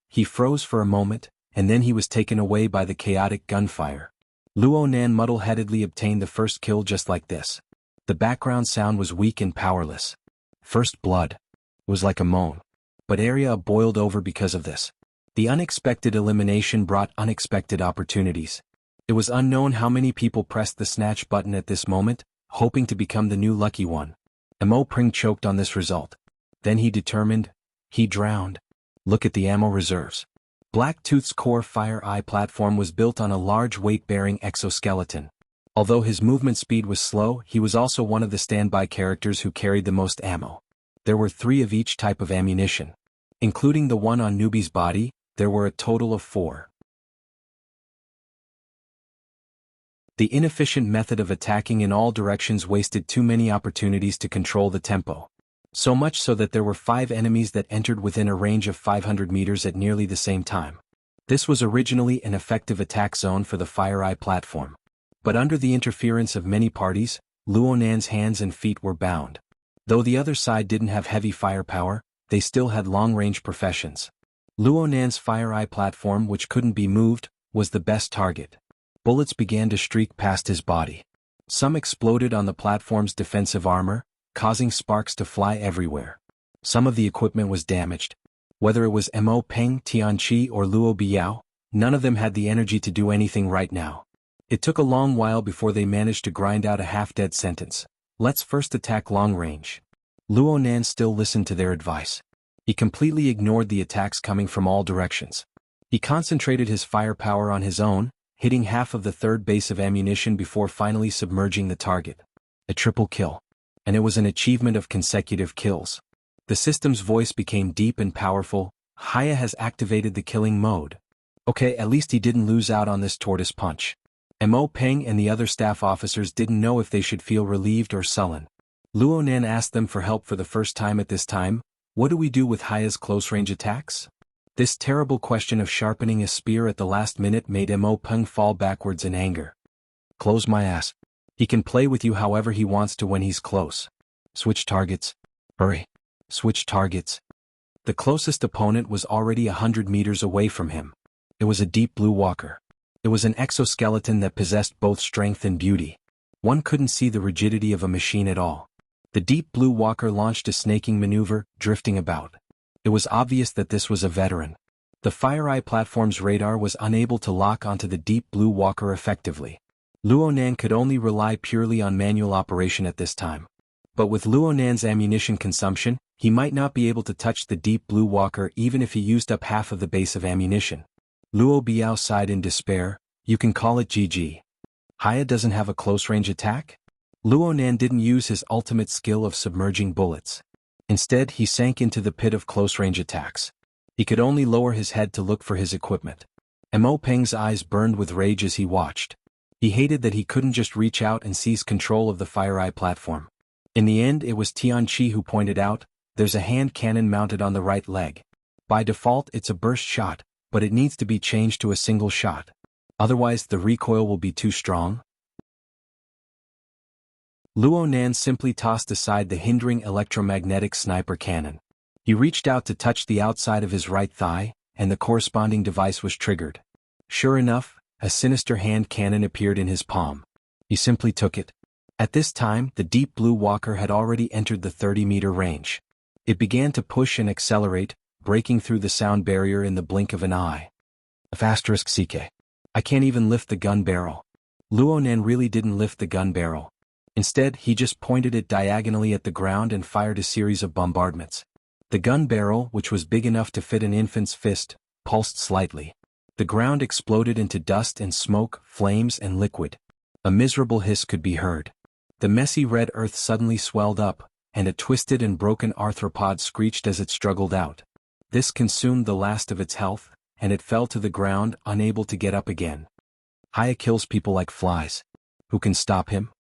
He froze for a moment, and then he was taken away by the chaotic gunfire. Luonan muddle-headedly obtained the first kill just like this. The background sound was weak and powerless. First blood. It was like a moan. But area boiled over because of this. The unexpected elimination brought unexpected opportunities. It was unknown how many people pressed the snatch button at this moment, hoping to become the new lucky one. Mo Peng choked on this result. Then he determined. He drowned. Look at the ammo reserves. Blacktooth's core FireEye platform was built on a large weight-bearing exoskeleton. Although his movement speed was slow, he was also one of the standby characters who carried the most ammo. There were 3 of each type of ammunition. Including the one on Newbie's body, there were a total of 4. The inefficient method of attacking in all directions wasted too many opportunities to control the tempo. So much so that there were 5 enemies that entered within a range of 500 meters at nearly the same time. This was originally an effective attack zone for the FireEye platform. But under the interference of many parties, Luonan's hands and feet were bound. Though the other side didn't have heavy firepower, they still had long-range professions. Luonan's FireEye platform, which couldn't be moved, was the best target. Bullets began to streak past his body. Some exploded on the platform's defensive armor, causing sparks to fly everywhere. Some of the equipment was damaged. Whether it was Mo Peng, Tianqi or Luo Biao, none of them had the energy to do anything right now. It took a long while before they managed to grind out a half-dead sentence. Let's first attack long range. Luonan still listened to their advice. He completely ignored the attacks coming from all directions. He concentrated his firepower on his own, hitting half of the third base of ammunition before finally submerging the target. A triple kill. And it was an achievement of consecutive kills. The system's voice became deep and powerful. Haya has activated the killing mode. Okay, at least he didn't lose out on this tortoise punch. Mo Peng and the other staff officers didn't know if they should feel relieved or sullen. Luo Nan asked them for help for the first time at this time. What do we do with Haya's close-range attacks? This terrible question of sharpening a spear at the last minute made Mo Peng fall backwards in anger. Close my ass. He can play with you however he wants to when he's close. Switch targets. Hurry. Switch targets. The closest opponent was already 100 meters away from him. It was a deep blue walker. It was an exoskeleton that possessed both strength and beauty. One couldn't see the rigidity of a machine at all. The deep blue walker launched a snaking maneuver, drifting about. It was obvious that this was a veteran. The FireEye platform's radar was unable to lock onto the deep blue walker effectively. Luo Nan could only rely purely on manual operation at this time. But with Luo Nan's ammunition consumption, he might not be able to touch the deep blue walker even if he used up half of the base of ammunition. Luo Biao sighed in despair. You can call it GG. Haya doesn't have a close-range attack? Luo Nan didn't use his ultimate skill of submerging bullets. Instead, he sank into the pit of close-range attacks. He could only lower his head to look for his equipment. Mo Peng's eyes burned with rage as he watched. He hated that he couldn't just reach out and seize control of the FireEye platform. In the end, it was Tianqi who pointed out, there's a hand cannon mounted on the right leg. By default, it's a burst shot, but it needs to be changed to a single shot. Otherwise, the recoil will be too strong. Luo Nan simply tossed aside the hindering electromagnetic sniper cannon. He reached out to touch the outside of his right thigh, and the corresponding device was triggered. Sure enough, a sinister hand cannon appeared in his palm. He simply took it. At this time, the deep blue walker had already entered the 30-meter range. It began to push and accelerate, breaking through the sound barrier in the blink of an eye. *CK. I can't even lift the gun barrel. Luo Nan really didn't lift the gun barrel. Instead, he just pointed it diagonally at the ground and fired a series of bombardments. The gun barrel, which was big enough to fit an infant's fist, pulsed slightly. The ground exploded into dust and smoke, flames and liquid. A miserable hiss could be heard. The messy red earth suddenly swelled up, and a twisted and broken arthropod screeched as it struggled out. This consumed the last of its health, and it fell to the ground, unable to get up again. Haya kills people like flies. Who can stop him?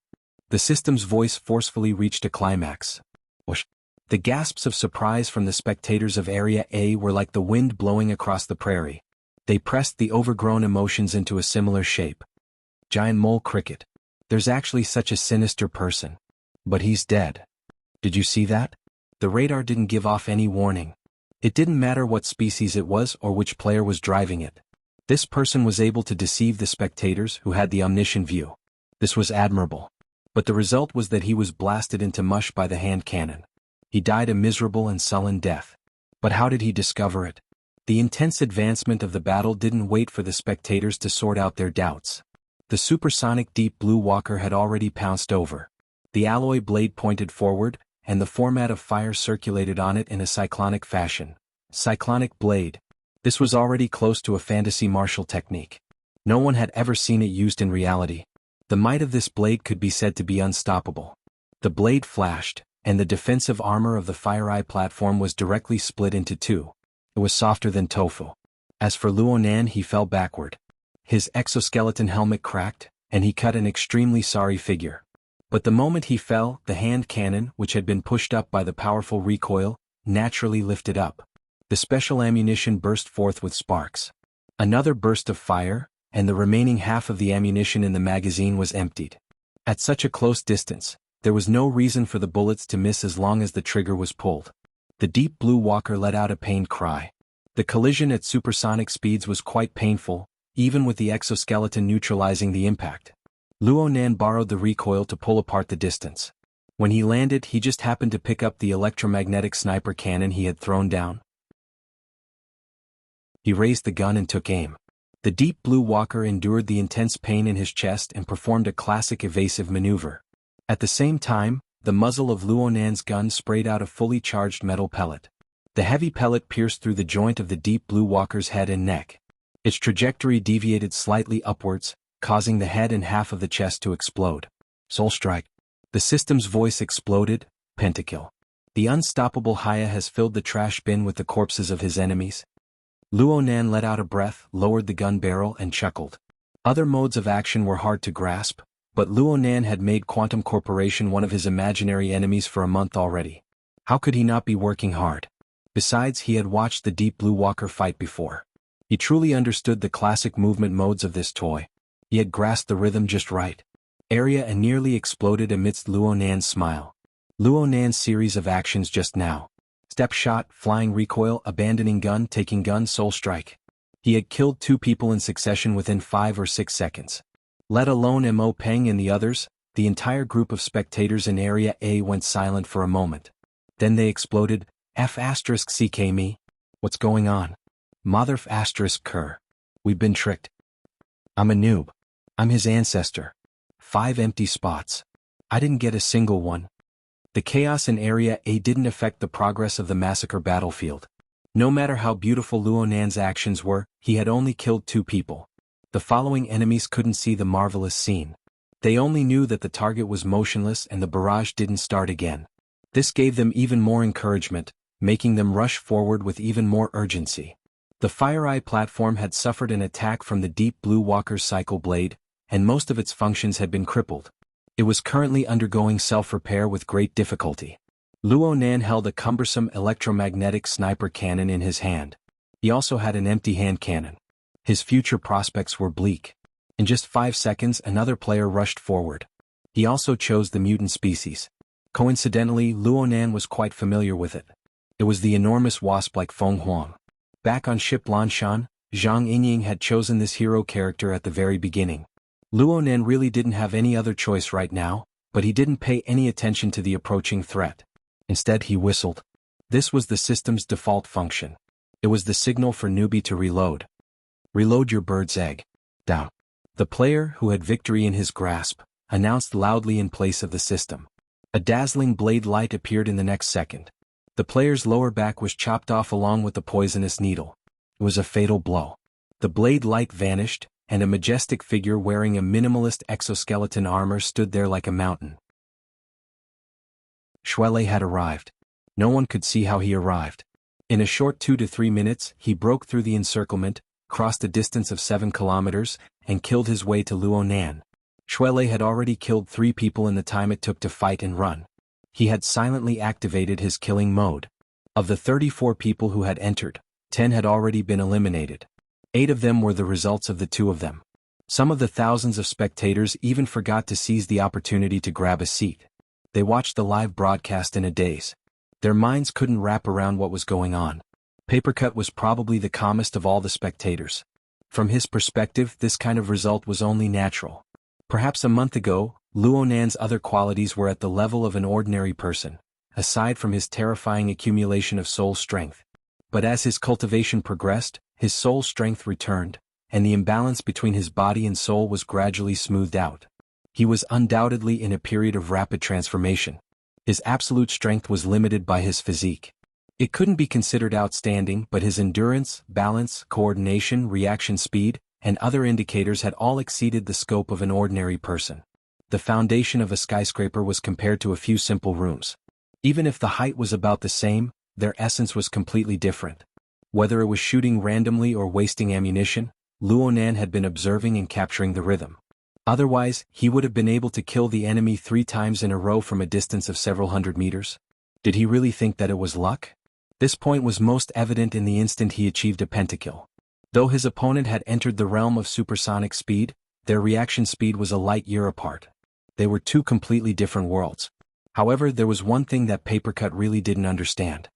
The system's voice forcefully reached a climax. Whoosh. The gasps of surprise from the spectators of Area A were like the wind blowing across the prairie. They pressed the overgrown emotions into a similar shape. Giant mole cricket. There's actually such a sinister person. But he's dead. Did you see that? The radar didn't give off any warning. It didn't matter what species it was or which player was driving it. This person was able to deceive the spectators who had the omniscient view. This was admirable. But the result was that he was blasted into mush by the hand cannon. He died a miserable and sullen death. But how did he discover it? The intense advancement of the battle didn't wait for the spectators to sort out their doubts. The supersonic deep blue walker had already pounced over. The alloy blade pointed forward, and the format of fire circulated on it in a cyclonic fashion. Cyclonic blade. This was already close to a fantasy martial technique. No one had ever seen it used in reality. The might of this blade could be said to be unstoppable. The blade flashed, and the defensive armor of the FireEye platform was directly split into two. It was softer than tofu. As for Luo Nan, he fell backward. His exoskeleton helmet cracked, and he cut an extremely sorry figure. But the moment he fell, the hand cannon, which had been pushed up by the powerful recoil, naturally lifted up. The special ammunition burst forth with sparks. Another burst of fire, and the remaining half of the ammunition in the magazine was emptied. At such a close distance, there was no reason for the bullets to miss as long as the trigger was pulled. The deep blue walker let out a pained cry. The collision at supersonic speeds was quite painful, even with the exoskeleton neutralizing the impact. Luo Nan borrowed the recoil to pull apart the distance. When he landed, he just happened to pick up the electromagnetic sniper cannon he had thrown down. He raised the gun and took aim. The deep blue walker endured the intense pain in his chest and performed a classic evasive maneuver. At the same time, the muzzle of Luo Nan's gun sprayed out a fully charged metal pellet. The heavy pellet pierced through the joint of the deep blue walker's head and neck. Its trajectory deviated slightly upwards, causing the head and half of the chest to explode. Soul strike. The system's voice exploded. Pentakill. The unstoppable Haya has filled the trash bin with the corpses of his enemies. Luo Nan let out a breath, lowered the gun barrel and chuckled. Other modes of action were hard to grasp, but Luonan had made Quantum Corporation one of his imaginary enemies for a month already. How could he not be working hard? Besides, he had watched the Deep Blue Walker fight before. He truly understood the classic movement modes of this toy. He had grasped the rhythm just right. Area and nearly exploded amidst Luonan's smile. Luonan's series of actions just now. Step shot, flying recoil, abandoning gun, taking gun, soul strike. He had killed 2 people in succession within 5 or 6 seconds. Let alone Mo Peng and the others, the entire group of spectators in Area A went silent for a moment. Then they exploded. F***ck me. What's going on? Mother***ker. We've been tricked. I'm a noob. I'm his ancestor. 5 empty spots. I didn't get a single one. The chaos in Area A didn't affect the progress of the massacre battlefield. No matter how beautiful Luonan's actions were, he had only killed 2 people. The following enemies couldn't see the marvelous scene. They only knew that the target was motionless and the barrage didn't start again. This gave them even more encouragement, making them rush forward with even more urgency. The Fire Eye platform had suffered an attack from the Deep Blue Walker's Cycle Blade, and most of its functions had been crippled. It was currently undergoing self-repair with great difficulty. Luonan held a cumbersome electromagnetic sniper cannon in his hand. He also had an empty hand cannon. His future prospects were bleak. In just 5 seconds, another player rushed forward. He also chose the mutant species. Coincidentally, Luonan was quite familiar with it. It was the enormous wasp like xuanhuan. Back on ship Lanshan, Zhang Yingying had chosen this hero character at the very beginning. Luonan really didn't have any other choice right now, but he didn't pay any attention to the approaching threat. Instead he whistled. This was the system's default function. It was the signal for newbie to reload. Reload your bird's egg. Down. The player, who had victory in his grasp, announced loudly in place of the system. A dazzling blade light appeared in the next second. The player's lower back was chopped off along with the poisonous needle. It was a fatal blow. The blade light vanished, and a majestic figure wearing a minimalist exoskeleton armor stood there like a mountain. Shuele had arrived. No one could see how he arrived. In a short 2 to 3 minutes, he broke through the encirclement, crossed a distance of 7 kilometers, and killed his way to Luonan. Shuele had already killed 3 people in the time it took to fight and run. He had silently activated his killing mode. Of the 34 people who had entered, 10 had already been eliminated. 8 of them were the results of the 2 of them. Some of the thousands of spectators even forgot to seize the opportunity to grab a seat. They watched the live broadcast in a daze. Their minds couldn't wrap around what was going on. Papercut was probably the calmest of all the spectators. From his perspective, this kind of result was only natural. Perhaps a month ago, Luonan's other qualities were at the level of an ordinary person, aside from his terrifying accumulation of soul strength. But as his cultivation progressed, his soul strength returned, and the imbalance between his body and soul was gradually smoothed out. He was undoubtedly in a period of rapid transformation. His absolute strength was limited by his physique. It couldn't be considered outstanding, but his endurance, balance, coordination, reaction speed, and other indicators had all exceeded the scope of an ordinary person. The foundation of a skyscraper was compared to a few simple rooms. Even if the height was about the same, their essence was completely different. Whether it was shooting randomly or wasting ammunition, Luonan had been observing and capturing the rhythm. Otherwise, he would have been able to kill the enemy 3 times in a row from a distance of several hundred meters. Did he really think that it was luck? This point was most evident in the instant he achieved a pentakill. Though his opponent had entered the realm of supersonic speed, their reaction speed was a light year apart. They were 2 completely different worlds. However, there was one thing that Papercut really didn't understand.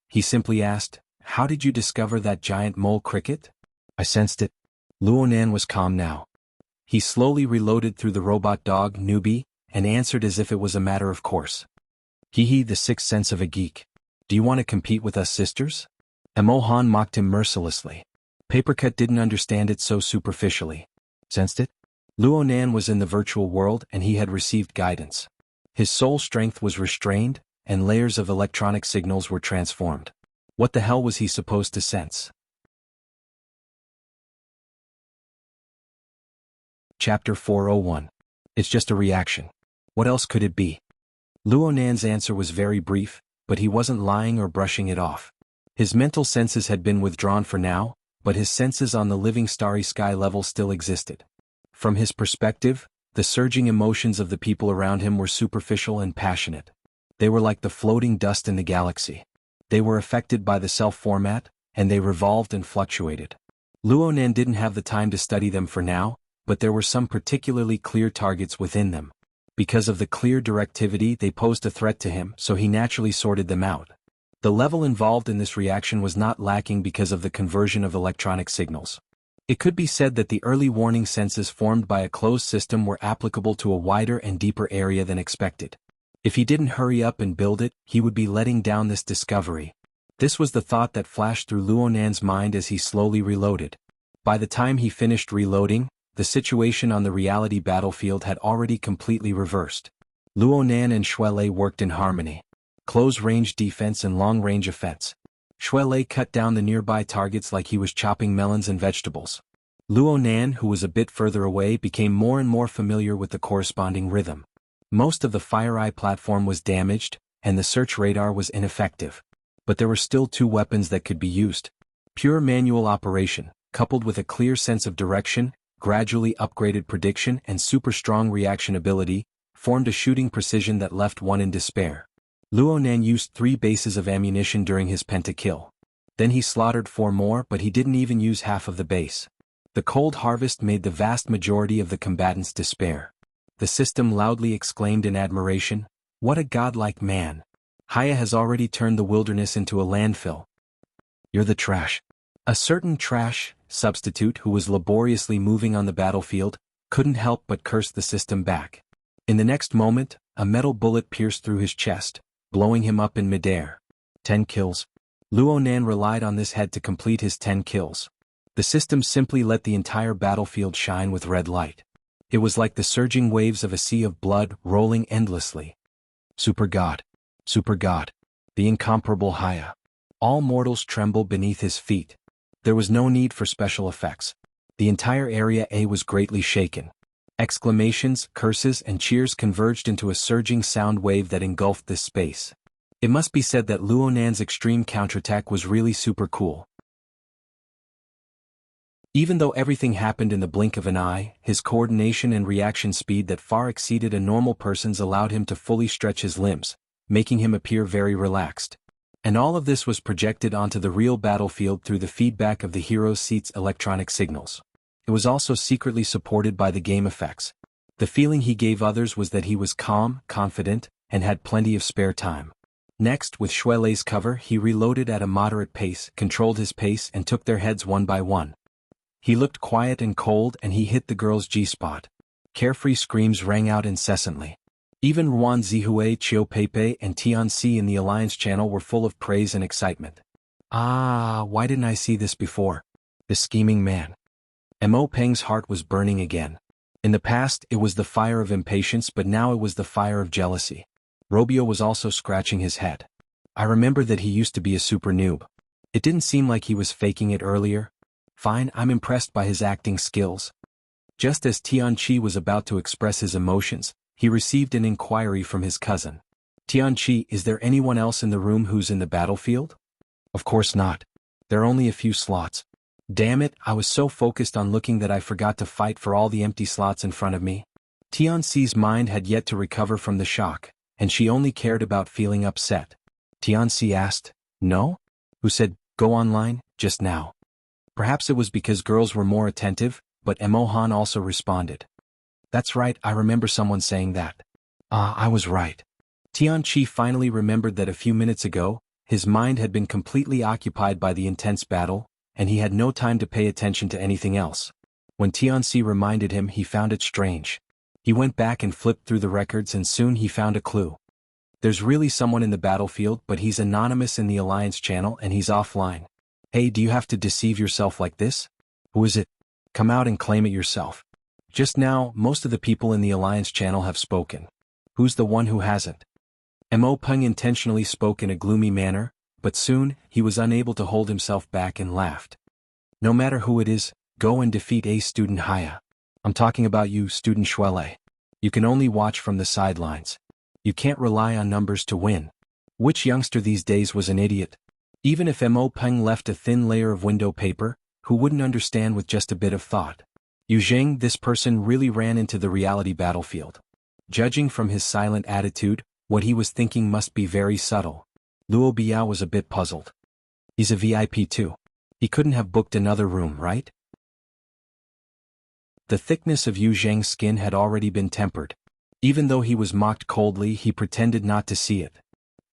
He simply asked, "How did you discover that giant mole cricket?" "I sensed it." Luonan was calm now. He slowly reloaded through the robot dog, newbie, and answered as if it was a matter of course. "Hee, the sixth sense of a geek. Do you want to compete with us sisters?" Emohan mocked him mercilessly. Papercut didn't understand it so superficially. Sensed it? Luonan was in the virtual world and he had received guidance. His soul strength was restrained, and layers of electronic signals were transformed. What the hell was he supposed to sense? Chapter 401. It's just a reaction. What else could it be? Luonan's answer was very brief, but he wasn't lying or brushing it off. His mental senses had been withdrawn for now, but his senses on the living starry sky level still existed. From his perspective, the surging emotions of the people around him were superficial and passionate. They were like the floating dust in the galaxy. They were affected by the self-format, and they revolved and fluctuated. Luonan didn't have the time to study them for now, but there were some particularly clear targets within them. Because of the clear directivity, they posed a threat to him, so he naturally sorted them out. The level involved in this reaction was not lacking because of the conversion of electronic signals. It could be said that the early warning senses formed by a closed system were applicable to a wider and deeper area than expected. If he didn't hurry up and build it, he would be letting down this discovery. This was the thought that flashed through Luonan's mind as he slowly reloaded. By the time he finished reloading, the situation on the reality battlefield had already completely reversed. Luonan and Xuelei worked in harmony. Close-range defense and long-range offense. Xuelei cut down the nearby targets like he was chopping melons and vegetables. Luonan, who was a bit further away, became more and more familiar with the corresponding rhythm. Most of the FireEye platform was damaged, and the search radar was ineffective. But there were still 2 weapons that could be used. Pure manual operation, coupled with a clear sense of direction, gradually upgraded prediction and super strong reaction ability, formed a shooting precision that left one in despair. Luonan used 3 bases of ammunition during his pentakill. Then he slaughtered 4 more, but he didn't even use half of the base. The cold harvest made the vast majority of the combatants despair. The system loudly exclaimed in admiration, "What a godlike man! Haya has already turned the wilderness into a landfill. You're the trash." A certain trash substitute who was laboriously moving on the battlefield couldn't help but curse the system back. In the next moment, a metal bullet pierced through his chest, blowing him up in midair. 10 kills. Luonan relied on this head to complete his 10 kills. The system simply let the entire battlefield shine with red light. It was like the surging waves of a sea of blood rolling endlessly. Super God. Super God. The incomparable Haya. All mortals trembled beneath his feet. There was no need for special effects. The entire Area A was greatly shaken. Exclamations, curses, and cheers converged into a surging sound wave that engulfed this space. It must be said that Luonan's extreme counterattack was really super cool. Even though everything happened in the blink of an eye, his coordination and reaction speed that far exceeded a normal person's allowed him to fully stretch his limbs, making him appear very relaxed. And all of this was projected onto the real battlefield through the feedback of the hero's seat's electronic signals. It was also secretly supported by the game effects. The feeling he gave others was that he was calm, confident, and had plenty of spare time. Next, with Xuelei's cover, he reloaded at a moderate pace, controlled his pace, and took their heads one by one. He looked quiet and cold, and he hit the girl's G-spot. Carefree screams rang out incessantly. Even Ruan Zihue, Chiu Pepe, and Tianxi in the Alliance channel were full of praise and excitement. Ah, why didn't I see this before? The scheming man. Mo Peng's heart was burning again. In the past, it was the fire of impatience, but now it was the fire of jealousy. Robio was also scratching his head. I remember that he used to be a super noob. It didn't seem like he was faking it earlier. Fine, I'm impressed by his acting skills. Just as Tianqi was about to express his emotions, he received an inquiry from his cousin. Tianqi, is there anyone else in the room who's in the battlefield? Of course not. There are only a few slots. Damn it, I was so focused on looking that I forgot to fight for all the empty slots in front of me. Tianxi's mind had yet to recover from the shock, and she only cared about feeling upset. Tianxi asked, "No?" Who said, "Go online, just now." Perhaps it was because girls were more attentive, but Emohan also responded. That's right, I remember someone saying that. I was right. Tianqi finally remembered that a few minutes ago, his mind had been completely occupied by the intense battle, and he had no time to pay attention to anything else. When Tianxi reminded him, he found it strange. He went back and flipped through the records, and soon he found a clue. There's really someone in the battlefield, but he's anonymous in the Alliance channel and he's offline. Hey, do you have to deceive yourself like this? Who is it? Come out and claim it yourself. Just now, most of the people in the Alliance channel have spoken. Who's the one who hasn't? Mo Peng intentionally spoke in a gloomy manner, but soon, he was unable to hold himself back and laughed. No matter who it is, go and defeat a student Haya. I'm talking about you, student Xuelei. You can only watch from the sidelines. You can't rely on numbers to win. Which youngster these days was an idiot? Even if Mo Peng left a thin layer of window paper, who wouldn't understand with just a bit of thought? Zheng, this person really ran into the reality battlefield. Judging from his silent attitude, what he was thinking must be very subtle. Luo Biao was a bit puzzled. He's a VIP too. He couldn't have booked another room, right? The thickness of Zheng's skin had already been tempered. Even though he was mocked coldly, he pretended not to see it.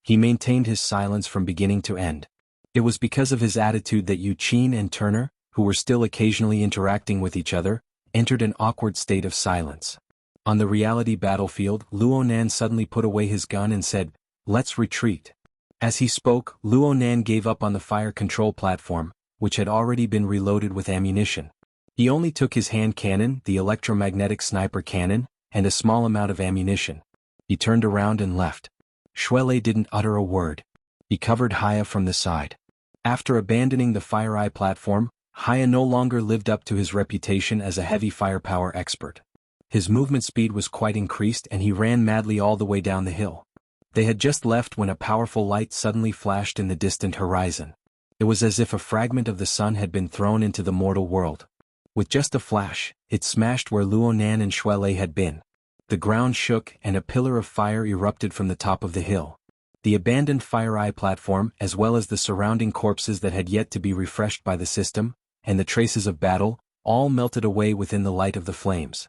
He maintained his silence from beginning to end. It was because of his attitude that Yu Qin and Turner, who were still occasionally interacting with each other, entered an awkward state of silence. On the reality battlefield, Luo Nan suddenly put away his gun and said, "Let's retreat." As he spoke, Luo Nan gave up on the fire control platform, which had already been reloaded with ammunition. He only took his hand cannon, the electromagnetic sniper cannon, and a small amount of ammunition. He turned around and left. Xuelei didn't utter a word. He covered Haya from the side. After abandoning the Fire Eye platform, Haya no longer lived up to his reputation as a heavy firepower expert. His movement speed was quite increased and he ran madly all the way down the hill. They had just left when a powerful light suddenly flashed in the distant horizon. It was as if a fragment of the sun had been thrown into the mortal world. With just a flash, it smashed where Luo Nan and Xuelei had been. The ground shook and a pillar of fire erupted from the top of the hill. The abandoned Fire Eye platform, as well as the surrounding corpses that had yet to be refreshed by the system, and the traces of battle, all melted away within the light of the flames.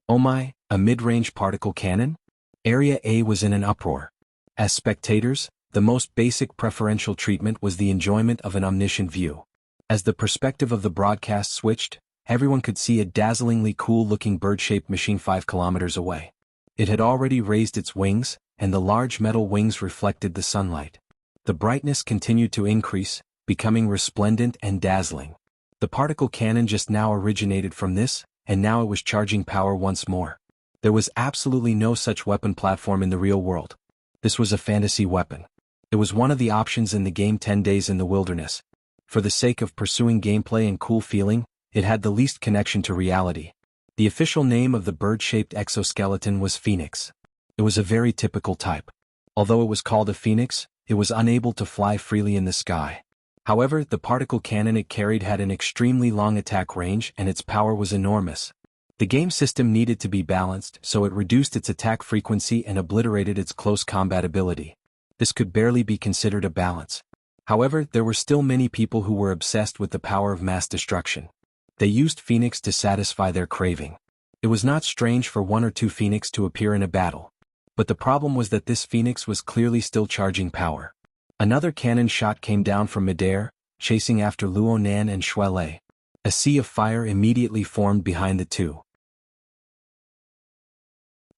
Oh my, a mid-range particle cannon? Area A was in an uproar. As spectators, the most basic preferential treatment was the enjoyment of an omniscient view. As the perspective of the broadcast switched, everyone could see a dazzlingly cool-looking bird-shaped machine 5 kilometers away. It had already raised its wings, and the large metal wings reflected the sunlight. The brightness continued to increase, becoming resplendent and dazzling. The particle cannon just now originated from this, and now it was charging power once more. There was absolutely no such weapon platform in the real world. This was a fantasy weapon. It was one of the options in the game 10 Days in the Wilderness. For the sake of pursuing gameplay and cool feeling, it had the least connection to reality. The official name of the bird-shaped exoskeleton was Phoenix. It was a very typical type. Although it was called a phoenix, it was unable to fly freely in the sky. However, the particle cannon it carried had an extremely long attack range and its power was enormous. The game system needed to be balanced, so it reduced its attack frequency and obliterated its close combat ability. This could barely be considered a balance. However, there were still many people who were obsessed with the power of mass destruction. They used Phoenix to satisfy their craving. It was not strange for one or two Phoenix to appear in a battle. But the problem was that this Phoenix was clearly still charging power. Another cannon shot came down from midair, chasing after Luo Nan and Xuelei. A sea of fire immediately formed behind the two.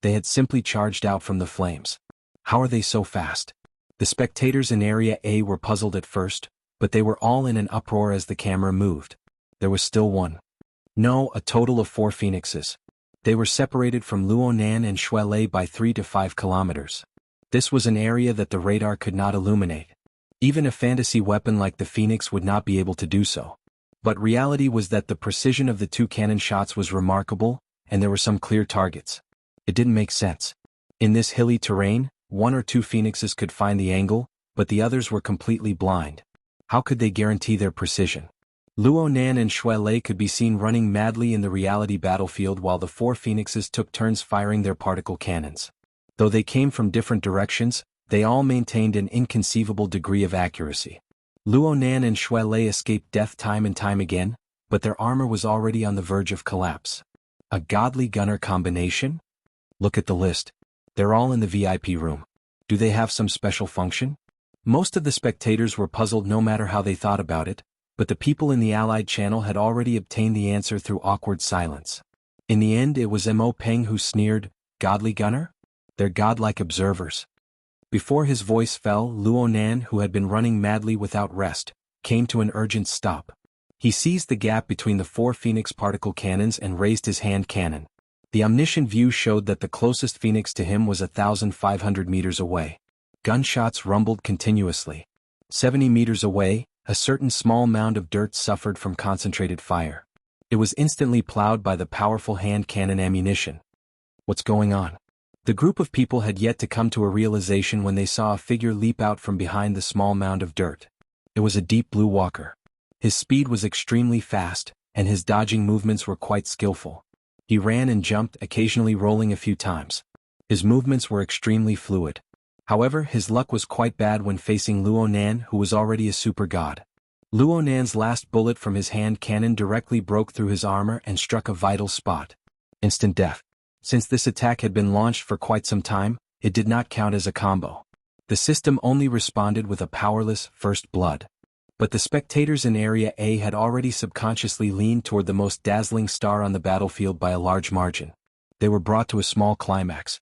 They had simply charged out from the flames. How are they so fast? The spectators in Area A were puzzled at first, but they were all in an uproar as the camera moved. There was still one. No, a total of 4 phoenixes. They were separated from Luo Nan and Xuelei by 3 to 5 kilometers. This was an area that the radar could not illuminate. Even a fantasy weapon like the Phoenix would not be able to do so. But reality was that the precision of the 2 cannon shots was remarkable, and there were some clear targets. It didn't make sense. In this hilly terrain, 1 or 2 phoenixes could find the angle, but the others were completely blind. How could they guarantee their precision? Luo Nan and Xuelei could be seen running madly in the reality battlefield while the 4 phoenixes took turns firing their particle cannons. Though they came from different directions, they all maintained an inconceivable degree of accuracy. Luo Nan and Xuelei escaped death time and time again, but their armor was already on the verge of collapse. A godly gunner combination? Look at the list. They're all in the VIP room. Do they have some special function? Most of the spectators were puzzled no matter how they thought about it, but the people in the Allied channel had already obtained the answer through awkward silence. In the end, it was Mo Peng who sneered, "Godly gunner? They're godlike observers." Before his voice fell, Luo Nan, who had been running madly without rest, came to an urgent stop. He seized the gap between the 4 Phoenix particle cannons and raised his hand cannon. The omniscient view showed that the closest Phoenix to him was 1,500 meters away. Gunshots rumbled continuously. 70 meters away, a certain small mound of dirt suffered from concentrated fire. It was instantly plowed by the powerful hand cannon ammunition. What's going on? The group of people had yet to come to a realization when they saw a figure leap out from behind the small mound of dirt. It was a deep blue walker. His speed was extremely fast, and his dodging movements were quite skillful. He ran and jumped, occasionally rolling a few times. His movements were extremely fluid. However, his luck was quite bad when facing Luonan, who was already a super god. Luonan's last bullet from his hand cannon directly broke through his armor and struck a vital spot. Instant death. Since this attack had been launched for quite some time, it did not count as a combo. The system only responded with a powerless first blood. But the spectators in Area A had already subconsciously leaned toward the most dazzling star on the battlefield by a large margin. They were brought to a small climax.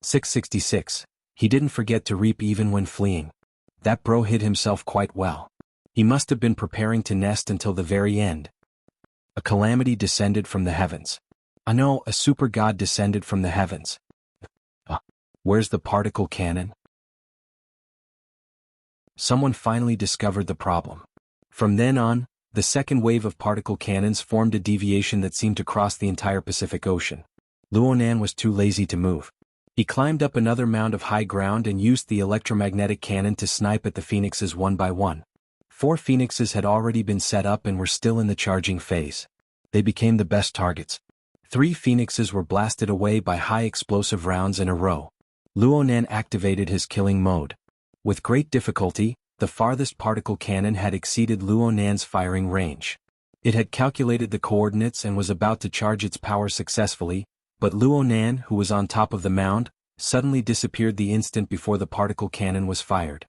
666. He didn't forget to reap even when fleeing. That bro hid himself quite well. He must have been preparing to nest until the very end. A calamity descended from the heavens. No, a super god descended from the heavens. Where's the particle cannon? Someone finally discovered the problem. From then on, the second wave of particle cannons formed a deviation that seemed to cross the entire Pacific Ocean. Luonan was too lazy to move. He climbed up another mound of high ground and used the electromagnetic cannon to snipe at the phoenixes one by one. 4 phoenixes had already been set up and were still in the charging phase. They became the best targets. 3 phoenixes were blasted away by high explosive rounds in a row. Luonan activated his killing mode. With great difficulty, the farthest particle cannon had exceeded Luonan's firing range. It had calculated the coordinates and was about to charge its power successfully, but Luonan, who was on top of the mound, suddenly disappeared the instant before the particle cannon was fired.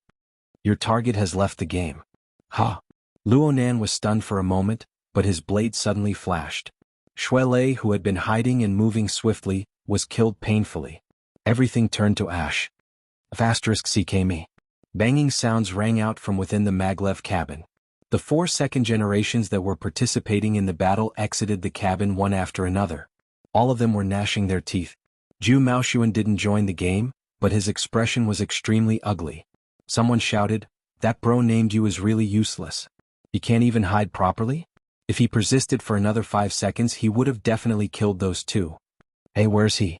Your target has left the game. Ha! Luonan was stunned for a moment, but his blade suddenly flashed. Shuelei, who had been hiding and moving swiftly, was killed painfully. Everything turned to ash. *CKME. Banging sounds rang out from within the maglev cabin. The 4 second generations that were participating in the battle exited the cabin one after another. All of them were gnashing their teeth. Zhu Maoshuan didn't join the game, but his expression was extremely ugly. Someone shouted, "That bro named you is really useless. He can't even hide properly?" If he persisted for another 5 seconds he would have definitely killed those 2. Hey, where's he?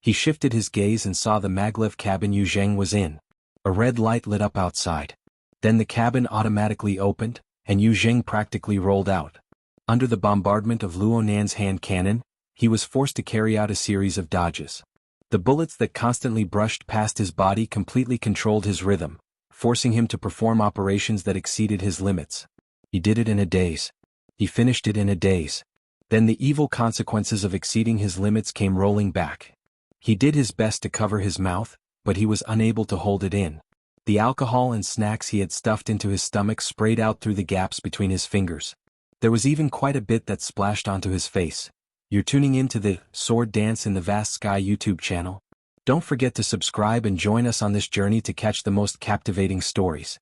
He shifted his gaze and saw the maglev cabin Yu Zheng was in. A red light lit up outside. Then the cabin automatically opened, and Yu Zheng practically rolled out. Under the bombardment of Luonan's hand cannon, he was forced to carry out a series of dodges. The bullets that constantly brushed past his body completely controlled his rhythm, forcing him to perform operations that exceeded his limits. He did it in a daze. He finished it in a daze. Then the evil consequences of exceeding his limits came rolling back. He did his best to cover his mouth, but he was unable to hold it in. The alcohol and snacks he had stuffed into his stomach sprayed out through the gaps between his fingers. There was even quite a bit that splashed onto his face. You're tuning in to the Sword Dance in the Vast Sky YouTube channel. Don't forget to subscribe and join us on this journey to catch the most captivating stories.